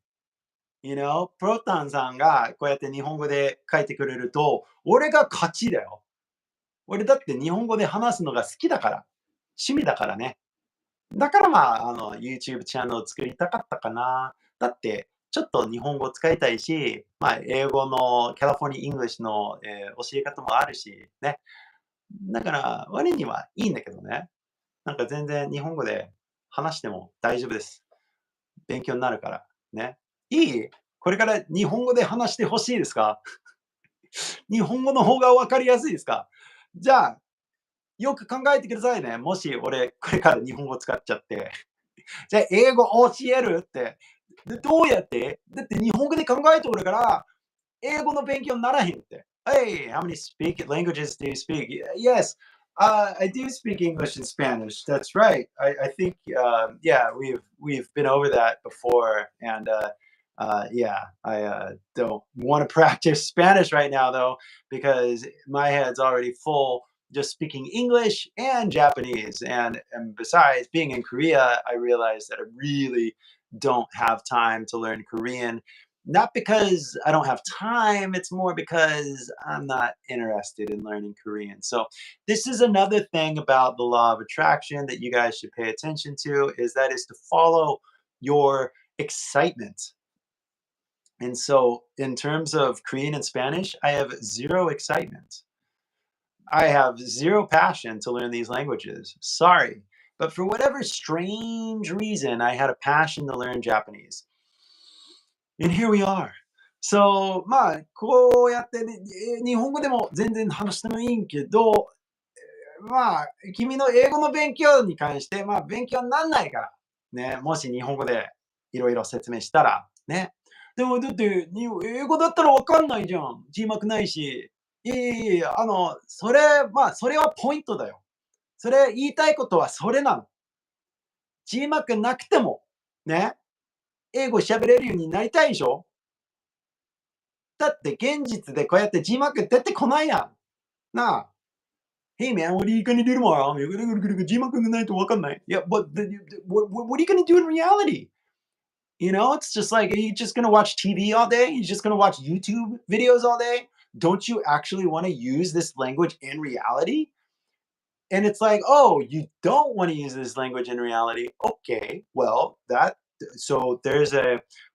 プロタンさんがこうやって日本語で書いてくれると、俺が勝ちだよ。俺だって日本語で話すのが好きだから。趣味だからね。だからYouTube チャンネルを作りたかったかな。だって、ちょっと日本語を使いたいし、英語のカリフォルニア・イングリッシュの、教え方もあるし、ね。だから、割にはいいんだけどね。なんか全然日本語で話しても大丈夫です。勉強になるから。ね。いい？これから日本語で話してほしいですか？日本語の方が分かりやすいですか？じゃあ、よく考えてくださいね。もし俺、これから日本語使っちゃって。じゃあ、英語教えるって。でどうやって？だって日本語で考えておるから、英語の勉強にならへんって。Hey, how many languages do you speak? Yes, I do speak English and Spanish. That's right. I think yeah, we've been over that before, and yeah, I don't want to practice Spanish right now though because my head's already full just speaking English and Japanese, and besides being in Korea, I realized that I really don't have time to learn Korean, not because I don't have time, it's more because I'm not interested in learning Korean. So, this is another thing about the law of attraction that you guys should pay attention to is that is to follow your excitement. And so, in terms of Korean and Spanish, I have zero excitement. I have zero passion to learn these languages. Sorry. But for whatever strange reason, I had a passion to learn Japanese. And here we are. So, まあ、こうやってね、日本語でも全然話してもいいんけど、まあ、君の英語の勉強に関して、まあ、勉強になんないから。ね、もし日本語でいろいろ説明したら、ね。でも、だって、英語だったらわかんないじゃん。字幕ないし。いやいやいや、それ、まあ、それはポイントだよ。それ、言いたいことはそれなの。字幕なくても、ね、英語喋れるようになりたいでしょ。だって現実でこうやって字幕出てこないやん。なあ。Hey man, what are you gonna do tomorrow?字幕がないとわかんない。Yeah, but what are you gonna do in reality? You know, it's just like, are you just gonna watch TV all day? You're just gonna watch YouTube videos all day? Don't you actually want to use this language in reality? And it's like, oh, you don't want to use this language in reality. Okay, well, so there's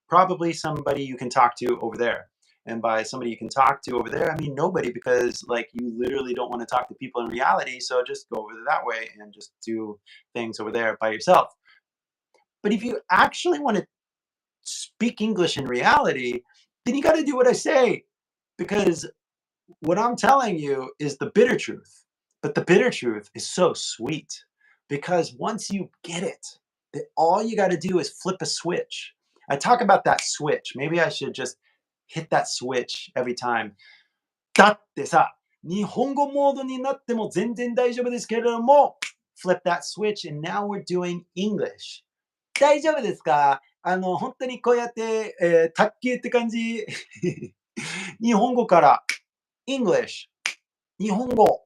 probably somebody you can talk to over there. And by somebody you can talk to over there, I mean nobody, because like you literally don't want to talk to people in reality. So just go over that way and just do things over there by yourself. But if you actually want to speak English in reality, then you got to do what I say, because what I'm telling you is the bitter truth. But the bitter truth is so sweet because once you get it, that all you got to do is flip a switch. I talk about that switch. Maybe I should just hit that switch every time. だってさ、日本語モードになっても全然大丈夫ですけれども、flip that switch and now we're doing English. 大丈夫ですか？本当にこうやって、卓球って感じ。日本語から English、日本語、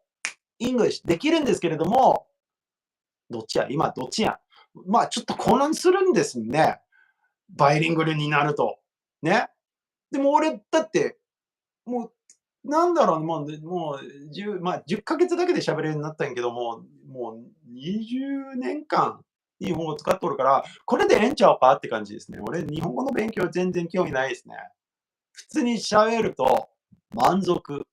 English できるんですけれども、どっちや今どっちやまあちょっと混乱するんですね。バイリングルになると。ね。でも俺だって、もう、なんだろう、もう10ヶ月だけで喋れるようになったんやけどもう20年間日本語使っとるから、これでええんちゃうかって感じですね。俺、日本語の勉強全然興味ないですね。普通に喋ると満足。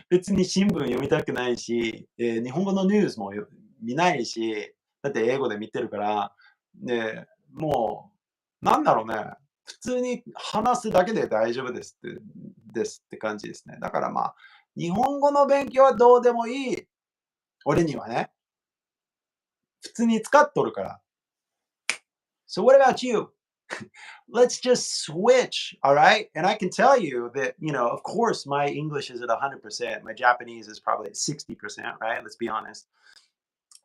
別に新聞読みたくないし、日本語のニュースも見ないし、だって英語で見てるから、で、もう、なんだろうね、普通に話すだけで大丈夫ですって感じですね。だからまあ、日本語の勉強はどうでもいい。俺にはね、普通に使っとるから。So what about you? Let's just switch, all right? And I can tell you that, of course, my English is at 100%. My Japanese is probably at 60%, right? Let's be honest.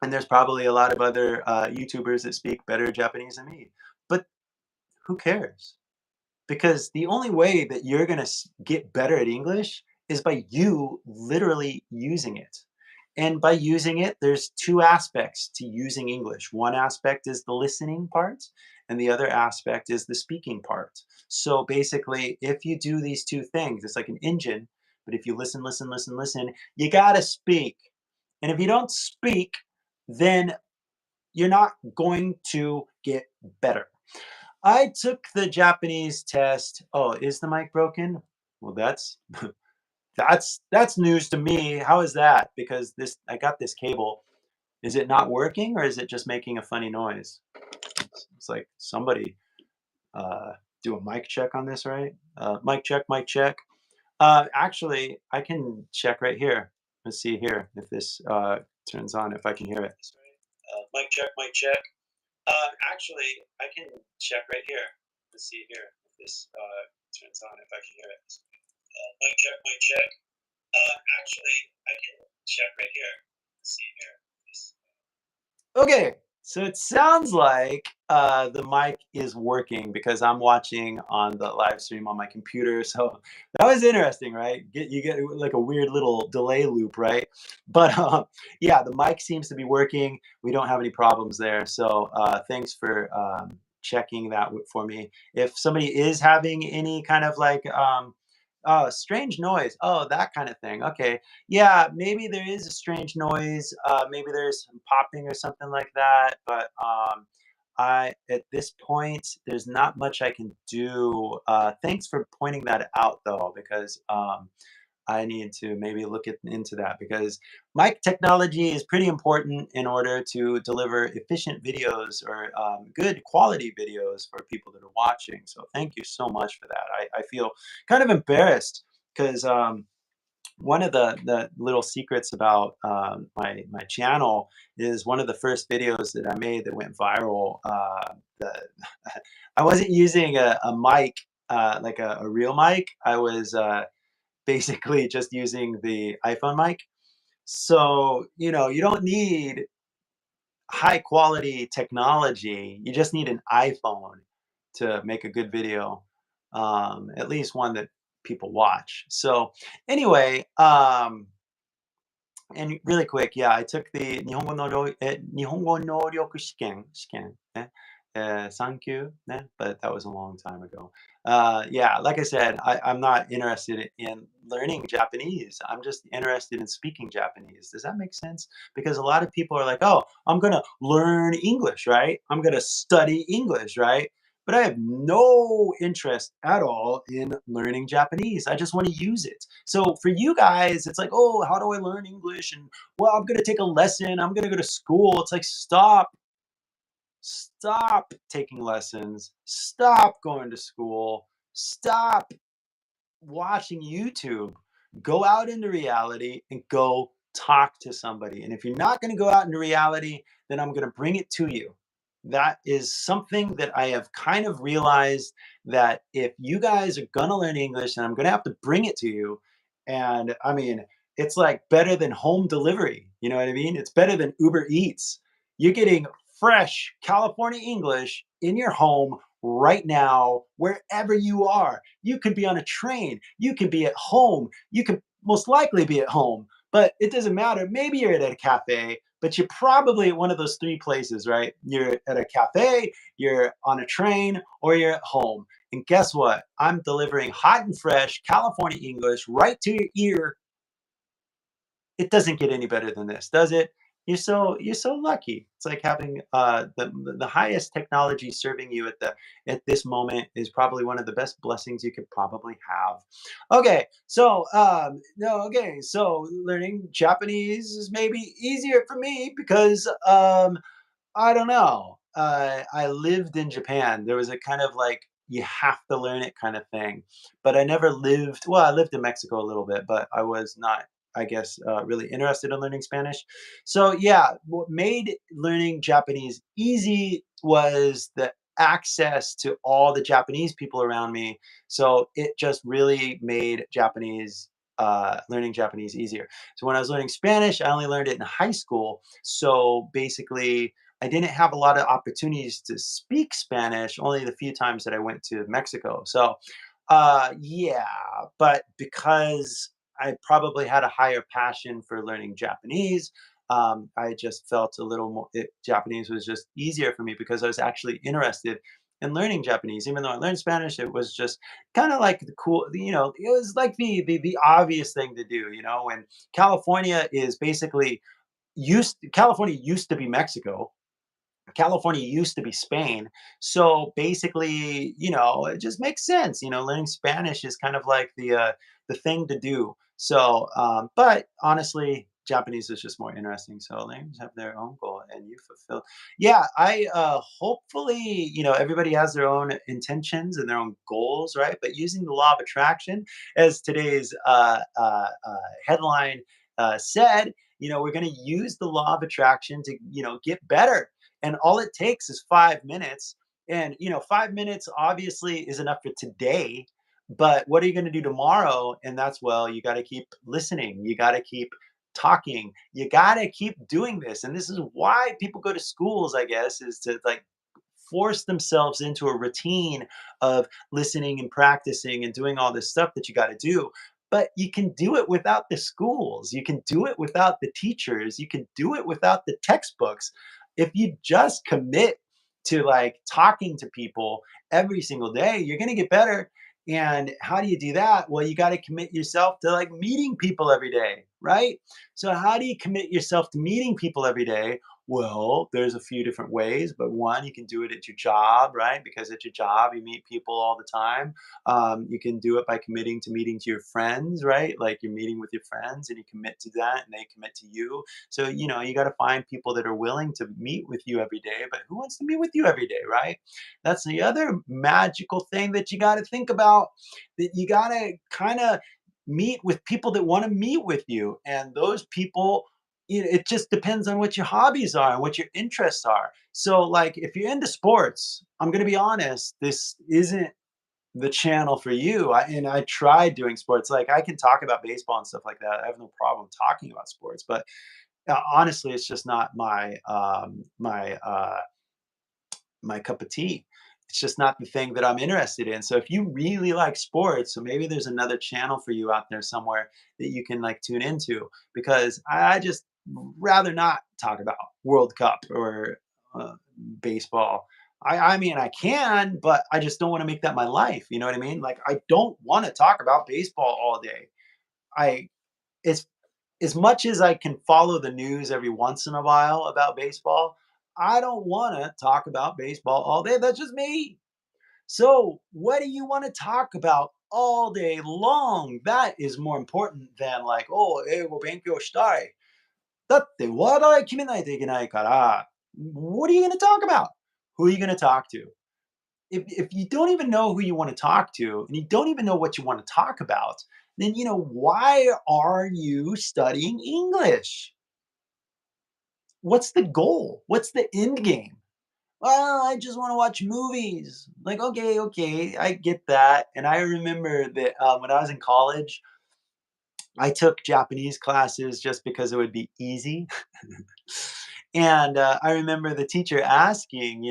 And there's probably a lot of other YouTubers that speak better Japanese than me. But who cares? Because the only way that you're going to get better at English is by you literally using it. And by using it, there's two aspects to using English. One aspect is the listening part, and the other aspect is the speaking part. So basically, if you do these two things, it's like an engine, but if you listen, listen, listen, listen, you got to speak. And if you don't speak, then you're not going to get better. I took the Japanese test. Oh, is the mic broken? Well, that's that's news to me. How is that? Because I got this cable. Is it not working or is it just making a funny noise? It's like somebody uh, do a mic check on this, right? Mic check, mic check. Actually, I can check right here. Let's see here if this turns on, if I can hear it. Mic check, mic check. Actually, I can check right here. Let's see here if this turns on, if I can hear it. Mic check, mic check. Actually, I can check right here. See here. Okay, so it sounds like the mic is working because I'm watching on the live stream on my computer. So that was interesting, right? You get like a weird little delay loop, right? But yeah, the mic seems to be working. We don't have any problems there. So thanks for checking that for me. If somebody is having any kind of like oh, strange noise. Oh, that kind of thing. Okay. Yeah, maybe there is a strange noise. Maybe there's some popping or something like that. But I at this point, there's not much I can do. Thanks for pointing that out, though, because I need to maybe into that because mic technology is pretty important in order to deliver efficient videos or good quality videos for people that are watching. So thank you so much for that. I feel kind of embarrassed because one of the little secrets about my channel is one of the first videos that I made that went viral. I wasn't using a mic like a real mic. I was basically just using the iPhone mic. So you don't need high quality technology. You just need an iPhone to make a good video, at least one that people watch. So anyway, and really quick, yeah, I took the 日本語能力試験ね、3級ね, but that was a long time ago. Yeah, like I said, I'm not interested in learning Japanese. I'm just interested in speaking Japanese. Does that make sense? Because a lot of people are like, oh, I'm going to learn English, right? I'm going to study English, right? But I have no interest at all in learning Japanese. I just want to use it. So for you guys, it's like, oh, how do I learn English? And well, I'm going to take a lesson. I'm going to go to school. It's like, stop taking lessons. Stop going to school. Stop watching YouTube. Go out into reality and go talk to somebody. And if you're not going to go out into reality, then I'm going to bring it to you. That is something that I have kind of realized that if you guys are going to learn English, then I'm going to have to bring it to you. And I mean, it's like better than home delivery. You know what I mean? It's better than Uber Eats. You're getting fresh California English in your home right now, wherever you are. You could be on a train, you could be at home, you could most likely be at home, but it doesn't matter. Maybe you're at a cafe, but you're probably at one of those three places, right? You're at a cafe, you're on a train, or you're at home. And guess what? I'm delivering hot and fresh California English right to your ear. It doesn't get any better than this, does it? You're so lucky. It's like having the highest technology serving you at this moment is probably one of the best blessings you could probably have. Okay, so no, okay, so learning Japanese is maybe easier for me because I don't know. I lived in Japan. There was a kind of like you have to learn it kind of thing. But I never lived, well, I lived in Mexico a little bit, but I was not, I guess, really interested in learning Spanish. So, yeah, what made learning Japanese easy was the access to all the Japanese people around me. So it just really made learning Japanese easier. So when I was learning Spanish, I only learned it in high school. So basically, I didn't have a lot of opportunities to speak Spanish, only the few times that I went to Mexico. So, yeah, but because I probably had a higher passion for learning Japanese, I just felt a little more, Japanese was just easier for me because I was actually interested in learning Japanese. Even though I learned Spanish, it was just kind of like the cool, it was like the obvious thing to do, when California is basically California used to be Mexico. California used to be Spain. So basically, it just makes sense. Learning Spanish is kind of like the thing to do. So, but honestly, Japanese is just more interesting. So languages have their own goal, and you fulfill. Yeah, I hopefully, everybody has their own intentions and their own goals, right? But using the law of attraction, as today's headline said, we're going to use the law of attraction to, get better, and all it takes is 5 minutes. And 5 minutes obviously is enough for today, But what are you going to do tomorrow? And that's, well, you got to keep listening. You got to keep talking. You got to keep doing this. And this is why people go to schools, I guess, is to like force themselves into a routine of listening and practicing and doing all this stuff that you got to do. But you can do it without the schools. You can do it without the teachers. You can do it without the textbooks. If you just commit to like talking to people every single day, you're going to get better. And how do you do that? Well, you got to commit yourself to like meeting people every day, right? So, how do you commit yourself to meeting people every day? Well, there's a few different ways, but one, you can do it at your job, right? Because at your job, you meet people all the time. You can do it by committing to meeting to your friends, right? Like you're meeting with your friends and you commit to that and they commit to you. So, you got to find people that are willing to meet with you every day, but who wants to meet with you every day, right? That's the other magical thing that you got to think about, that you got to kind of meet with people that want to meet with you. And those people, it just depends on what your hobbies are and what your interests are. So, like, if you're into sports, I'm going to be honest, this isn't the channel for you. I tried doing sports. Like, I can talk about baseball and stuff like that. I have no problem talking about sports, but honestly, it's just not my cup of tea. It's just not the thing that I'm interested in. So if you really like sports, so maybe there's another channel for you out there somewhere that you can like tune into, because I just rather not talk about World Cup or uh, baseball. I mean, I can, but I just don't want to make that my life. You know what I mean? Like, I don't want to talk about baseball all day. I it's as much as I can follow the news every once in a while about baseball, I don't want to talk about baseball all day. That's just me. So, what do you want to talk about all day long? That is more important than like, oh, 英語勉強したい。だって話題決めないといけないから、what are you going to talk about? Who are you going to talk to? If you don't even know who you want to talk to and you don't even know what you want to talk about, then why are you studying English? What's the goal? What's the end game? Well, I just want to watch movies. Like, okay, I get that. And I remember that when I was in college, I took Japanese classes just because it would be easy. And I remember the teacher asking,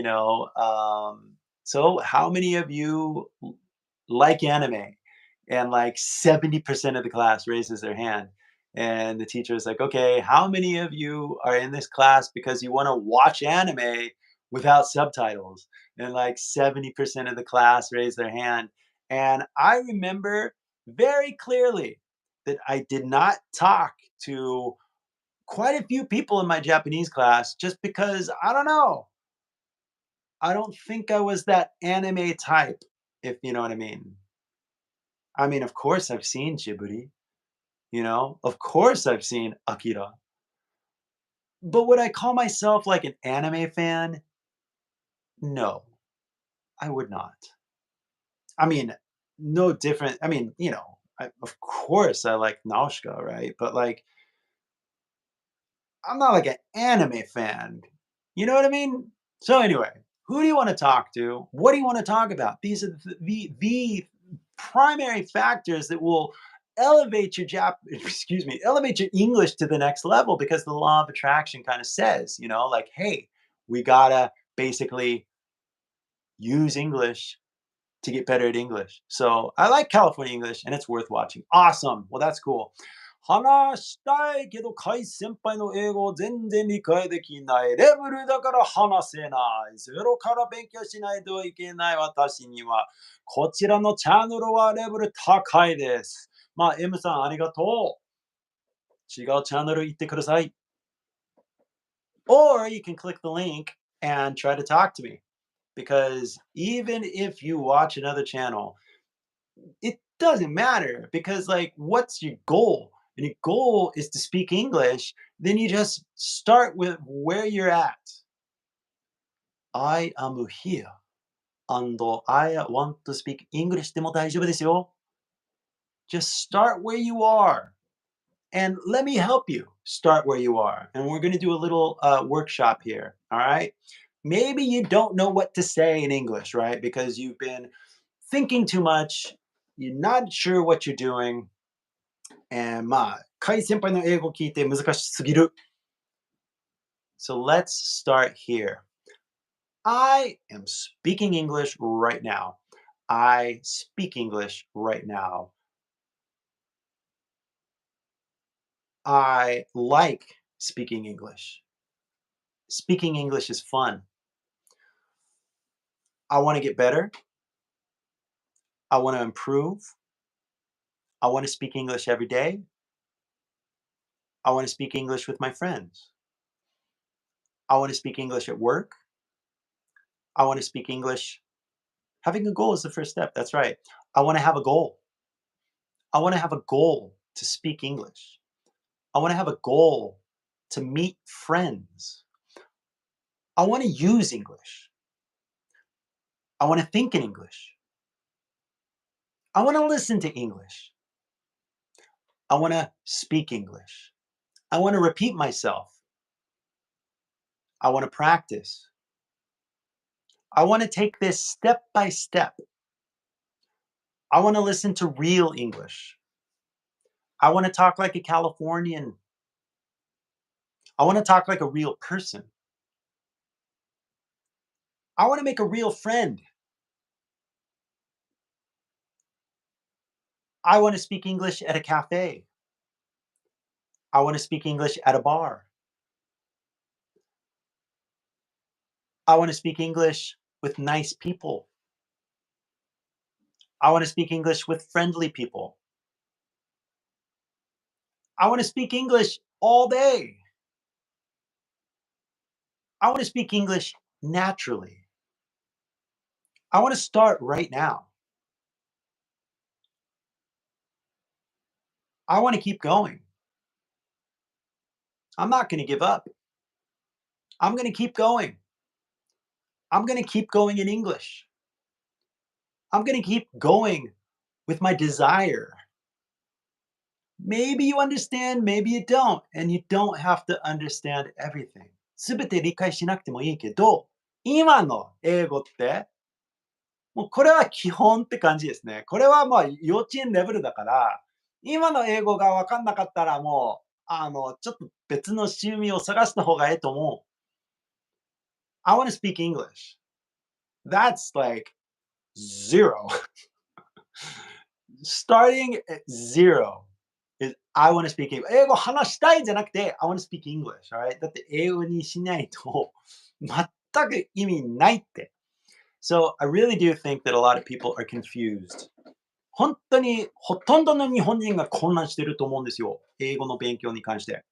so how many of you like anime? And like 70% of the class raises their hand. And the teacher is like, okay, how many of you are in this class because you want to watch anime without subtitles? And like 70% of the class raised their hand. And I remember very clearly that I did not talk to quite a few people in my Japanese class just because I don't know. I don't think I was that anime type, if you know what I mean. I mean, of course I've seen Ghibli, of course I've seen Akira. But would I call myself like an anime fan? No, I would not. I mean, no different. I mean, of course I like Nausicaa, right? But like, I'm not like an anime fan. You know what I mean? So anyway, who do you want to talk to? What do you want to talk about? These are the primary factors that will elevate your elevate your English to the next level, because the law of attraction kind of says, like, hey, we gotta basically use English to get better at English. So I like California English and it's worth watching. Awesome. Well, that's cool. 話したいけど、カイ先輩の英語を全然理解できない。レベルだから話せない。ゼロから勉強しないといけない私には、こちらのチャンネルはレベル高いです。まあ、M さんありがとう。違うチャンネル行ってください。Or you can click the link and try to talk to me. Because even if you watch another channel, it doesn't matter, because like, what's your goal? And your goal is to speak English. Then you just start with where you're at. I am here and I want to speak English でも大丈夫ですよ。Just start where you are. And let me help you start where you are. And we're going to do a little workshop here. All right. Maybe you don't know what to say in English, right? Because you've been thinking too much you're not sure what you're doing, and カイ先輩の英語聞いて難しすぎる。So let's start here. I am speaking English right now. I speak English right now. I like speaking English. Speaking English is fun. I want to get better. I want to improve. I want to speak English every day. I want to speak English with my friends. I want to speak English at work. I want to speak English. Having a goal is the first step. That's right. I want to have a goal. I want to have a goal to speak English. I want to have a goal to meet friends. I want to use English. I want to think in English. I want to listen to English. I want to speak English. I want to repeat myself. I want to practice. I want to take this step by step. I want to listen to real English. I want to talk like a Californian. I want to talk like a real person. I want to make a real friend. I want to speak English at a cafe. I want to speak English at a bar. I want to speak English with nice people. I want to speak English with friendly people. I want to speak English all day. I want to speak English naturally. I want to start right now. I want to keep going. I'm not going to give up. I'm going to keep going. I'm going to keep going in English. I'm going to keep going with my desire. Maybe you understand, maybe you don't, and you don't have to understand everything. すべて理解しなくてもいいけど、今の英語って、もうこれは基本って感じですね。これは幼稚園レベルだから、今の英語が分かんなかったらもう、ちょっと別の趣味を探した方がいいと思う。I want to speak English. That's like zero. Starting at zero is I want to speak English. 英語話したいんじゃなくて、I want to speak English. Alright? だって英語にしないと全く意味ないって。So I really do think that a lot of people are confused. 本当にほとんどの日本人が混乱してると思うんですよ。英語の勉強に関して。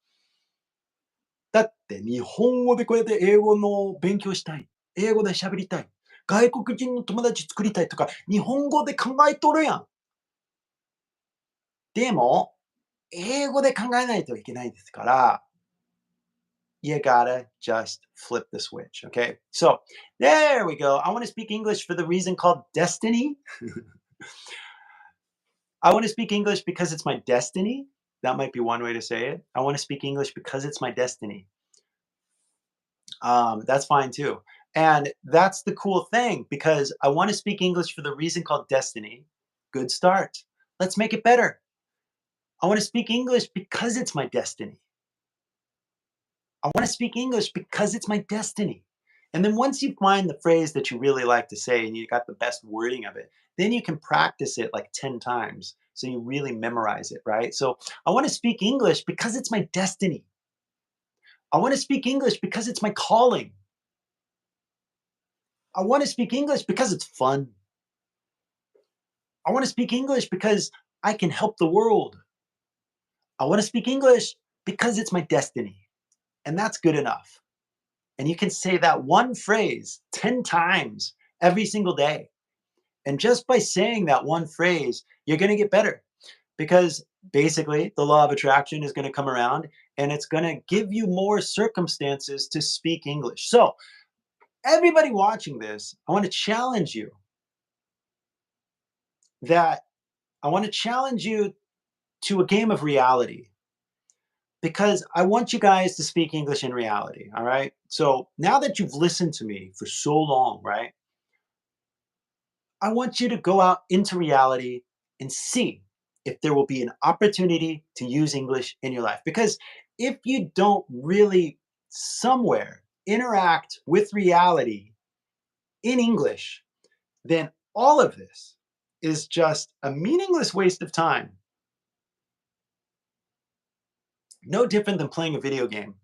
だって日本語でこうやって英語の勉強したい。英語で喋りたい。外国人の友達作りたいとか、日本語で考えとるやん。でも、英語で考えないといけないですから、you gotta just flip the switch, okay? So, there we go. I want to speak English for the reason called destiny. I want to speak English because it's my destiny. That might be one way to say it. I want to speak English because it's my destiny. That's fine too. And that's the cool thing because I want to speak English for the reason called destiny. Good start. Let's make it better. I want to speak English because it's my destiny. I want to speak English because it's my destiny. And then once you find the phrase that you really like to say and you got the best wording of it, then you can practice it like 10 times. So you really memorize it, right? So I want to speak English because it's my destiny. I want to speak English because it's my calling. I want to speak English because it's fun. I want to speak English because I can help the world. I want to speak English because it's my destiny. And that's good enough. And you can say that one phrase 10 times every single day. And just by saying that one phrase, you're going to get better. Because basically, the law of attraction is going to come around and it's going to give you more circumstances to speak English. So, everybody watching this, I want to challenge you to a game of reality. Because I want you guys to speak English in reality, all right? So now that you've listened to me for so long, right? I want you to go out into reality and see if there will be an opportunity to use English in your life. Because if you don't really somewhere interact with reality in English, then all of this is just a meaningless waste of time. No different than playing a video game.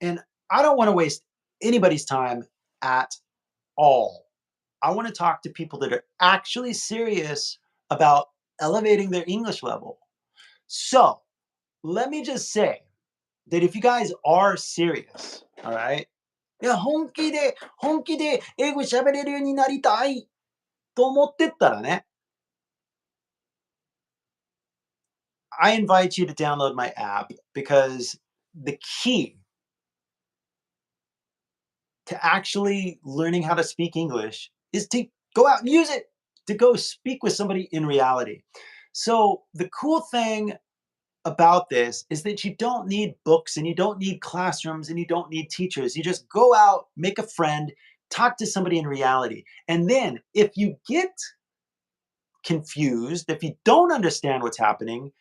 And I don't want to waste anybody's time at all. I want to talk to people that are actually serious about elevating their English level. So let me just say that if you guys are serious, all right? いや、本気で英語喋れるようになりたいと思ってったらね、I invite you to download my app because the key to actually learning how to speak English is to go out and use it, to go speak with somebody in reality. So the cool thing about this is that you don't need books and you don't need classrooms and you don't need teachers. You just go out, make a friend, talk to somebody in reality. And then if you get confused, if you don't understand what's happening,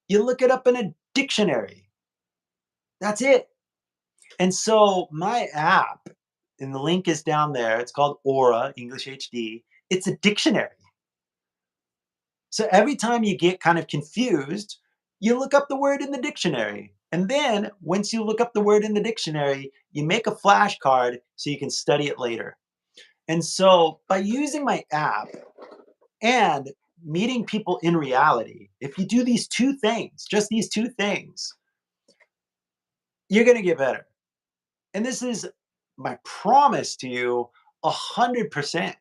you look it up in a dictionary. That's it. And so my app, and the link is down there, it's called Aura English HD. It's a dictionary. So every time you get kind of confused, you look up the word in the dictionary. And then once you look up the word in the dictionary, you make a flashcard so you can study it later. And so by using my app and meeting people in reality, if you do these two things, just these two things, you're going to get better. And this is my promise to you 100%.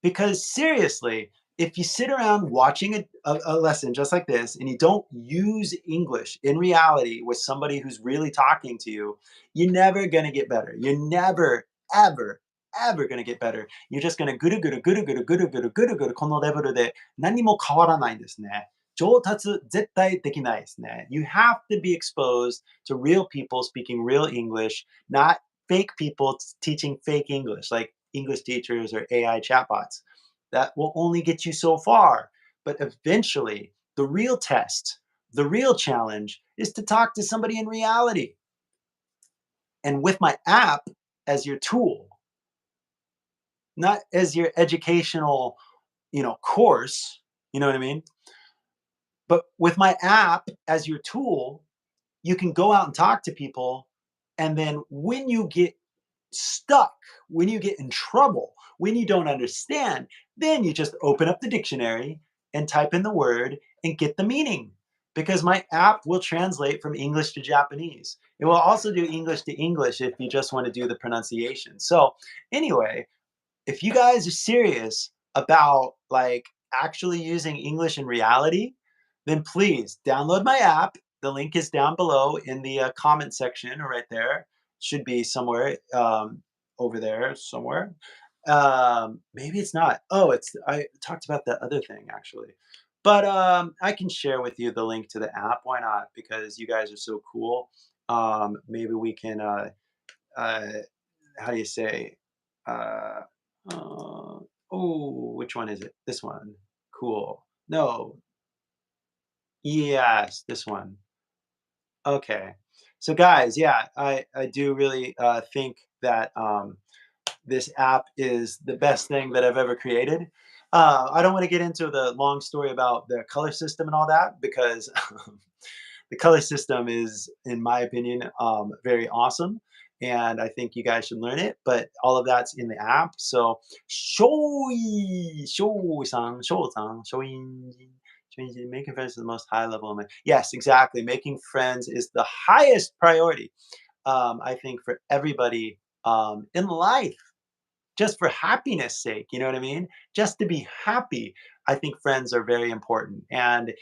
Because seriously, if you sit around watching a lesson just like this and you don't use English in reality with somebody who's really talking to you, you're never going to get better. You're never, ever, ever going to get better. You're just going toぐるぐるぐるぐるぐるぐるぐるぐるこのレベルで何も変わらないんですね。上達絶対できないですね。You have to be exposed to real people speaking real English, not fake people teaching fake English, like English teachers or AI chatbots. That will only get you so far. But eventually, the real test, the real challenge is to talk to somebody in reality. And with my app as your tool, not as your educational, course, you know what I mean? But with my app as your tool, you can go out and talk to people. And then when you get stuck, when you get in trouble, when you don't understand, then you just open up the dictionary and type in the word and get the meaning. Because my app will translate from English to Japanese. It will also do English to English if you just want to do the pronunciation. So anyway, if you guys are serious about actually using English in reality, then please download my app. The link is down below in the comment section or right there. Should be somewhere over there somewhere. Maybe it's not. Oh, I talked about the other thing actually. But I can share with you the link to the app. Why not? Because you guys are so cool. Maybe we can, how do you say? Which one is it? This one. Cool. No. Yes, this one. Okay. So guys, yeah, I do really think that this app is the best thing that I've ever created. I don't want to get into the long story about the color system and all that because the color system is, in my opinion, very awesome. And I think you guys should learn it, but all of that's in the app. So, making friends is the most high level. Yes, exactly. Making friends is the highest priority, I think, for everybody in life. Just for happiness sake, you know what I mean? Just to be happy. I think friends are very important. And,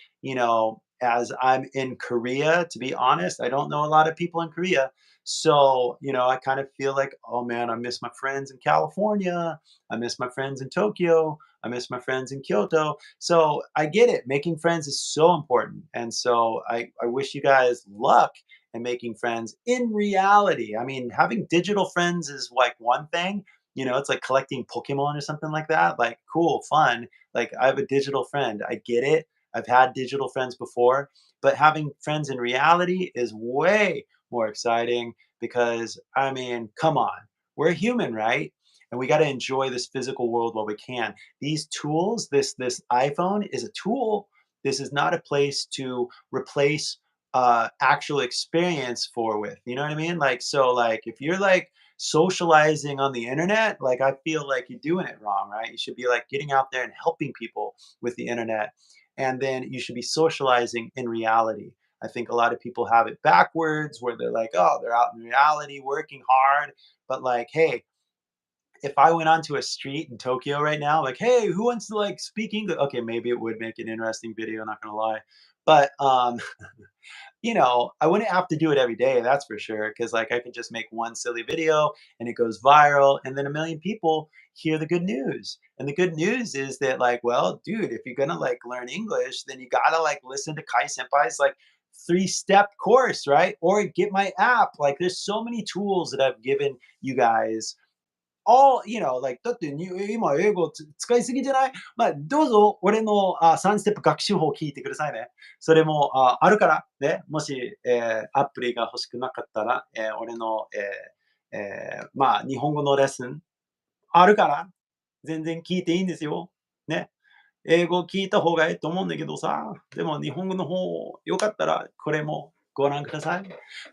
as I'm in Korea, to be honest, I don't know a lot of people in Korea. So, I kind of feel like, oh man, I miss my friends in California. I miss my friends in Tokyo. I miss my friends in Kyoto. So I get it. Making friends is so important. And so I wish you guys luck in making friends in reality. I mean, having digital friends is like one thing. You know, it's like collecting Pokemon or something like that. Like, cool, fun. Like, I have a digital friend. I get it. I've had digital friends before, but having friends in reality is way more exciting because, I mean, come on, we're human, right? And we got to enjoy this physical world while we can. These tools, this iPhone is a tool. This is not a place to replace actual experience for with. You know what I mean? Like, so like if you're like socializing on the internet, like I feel like you're doing it wrong, right? You should be like getting out there and helping people with the internet. And then you should be socializing in reality. I think a lot of people have it backwards where they're like, oh, they're out in reality working hard. But like, hey, if I went onto a street in Tokyo right now, like, hey, who wants to like speak English? Okay, maybe it would make an interesting video, not gonna lie. But you know, I wouldn't have to do it every day, that's for sure. Cause like I could just make one silly video and it goes viral, and then a million people hear the good news. And the good news is that, like, well, dude, if you're gonna like learn English, then you gotta like listen to Kai Senpai's like 3-step course, right? Or get my app. Like, there's so many tools that I've given you guys all, you know, like,だって今英語使いすぎじゃない？まあ、どうぞ俺の3ステップ学習法を聞いてくださいね。それもあるからね、もし、アプリが欲しくなかったら、俺の、まあ、日本語のレッスンあるから、全然聞いていいんですよ。ね。英語聞いた方がいいと思うんだけどさ、でも日本語の方よかったらこれもご覧ください。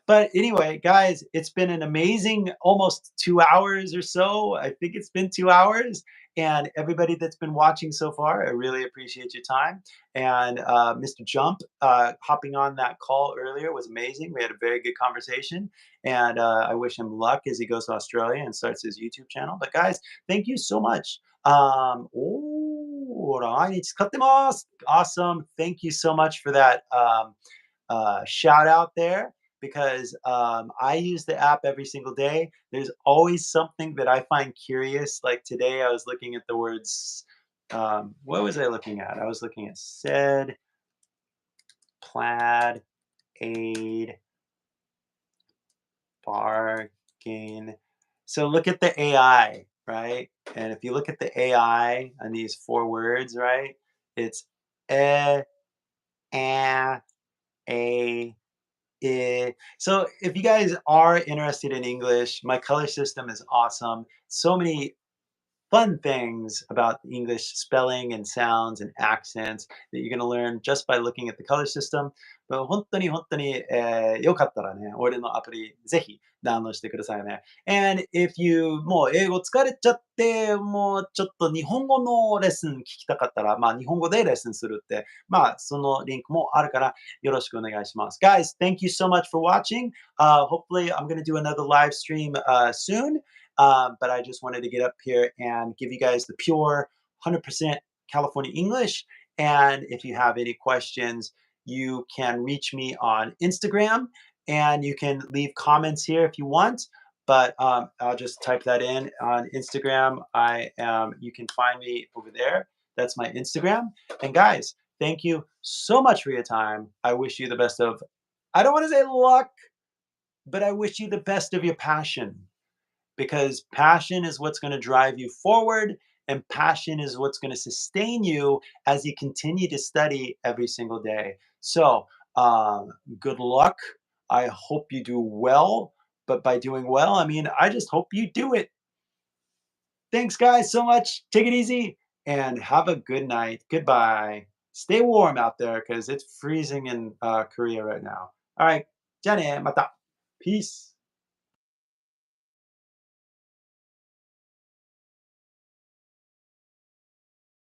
But anyway, guys, it's been an amazing almost 2 hours or so. I think it's been 2 hours. And everybody that's been watching so far, I really appreciate your time. And Mr. Jump hopping on that call earlier was amazing. We had a very good conversation. And I wish him luck as he goes to Australia and starts his YouTube channel. But guys, thank you so much. I Awesome. Thank you so much for that shout out there, because I use the app every single day. There's always something that I find curious. Like today, I was looking at the words. What was I looking at? I was looking at said, plaid, aid, bargain. So look at the AI, right? And if you look at the AI on these 4 words, right? It's a, a, so if you guys are interested in English, my color system is awesome. So many fun things about English spelling and sounds and accents that you're going to learn just by looking at the color system. But 本当に本当に、よかったらね、俺のアプリぜひダウンロードしてくださいね。And if you もう英語疲れちゃって、もうちょっと日本語のレッスン聞きたかったら、まあ日本語でレッスンするって、まあそのリンクもあるからよろしくお願いします。Guys, thank you so much for watching. Hopefully I'm going to do another live stream soon. But I just wanted to get up here and give you guys the pure 100% California English. And if you have any questions, you can reach me on Instagram, and you can leave comments here if you want. But I'll just type that in on Instagram. You can find me over there. That's my Instagram. And guys, thank you so much for your time. I wish you the best of, I don't want to say luck, but I wish you the best of your passion. Because passion is what's going to drive you forward, and passion is what's going to sustain you as you continue to study every single day. So good luck. I hope you do well. But by doing well, I mean, I just hope you do it. Thanks, guys, so much. Take it easy and have a good night. Goodbye. Stay warm out there because it's freezing in Korea right now. All right. じゃあね、また. Peace.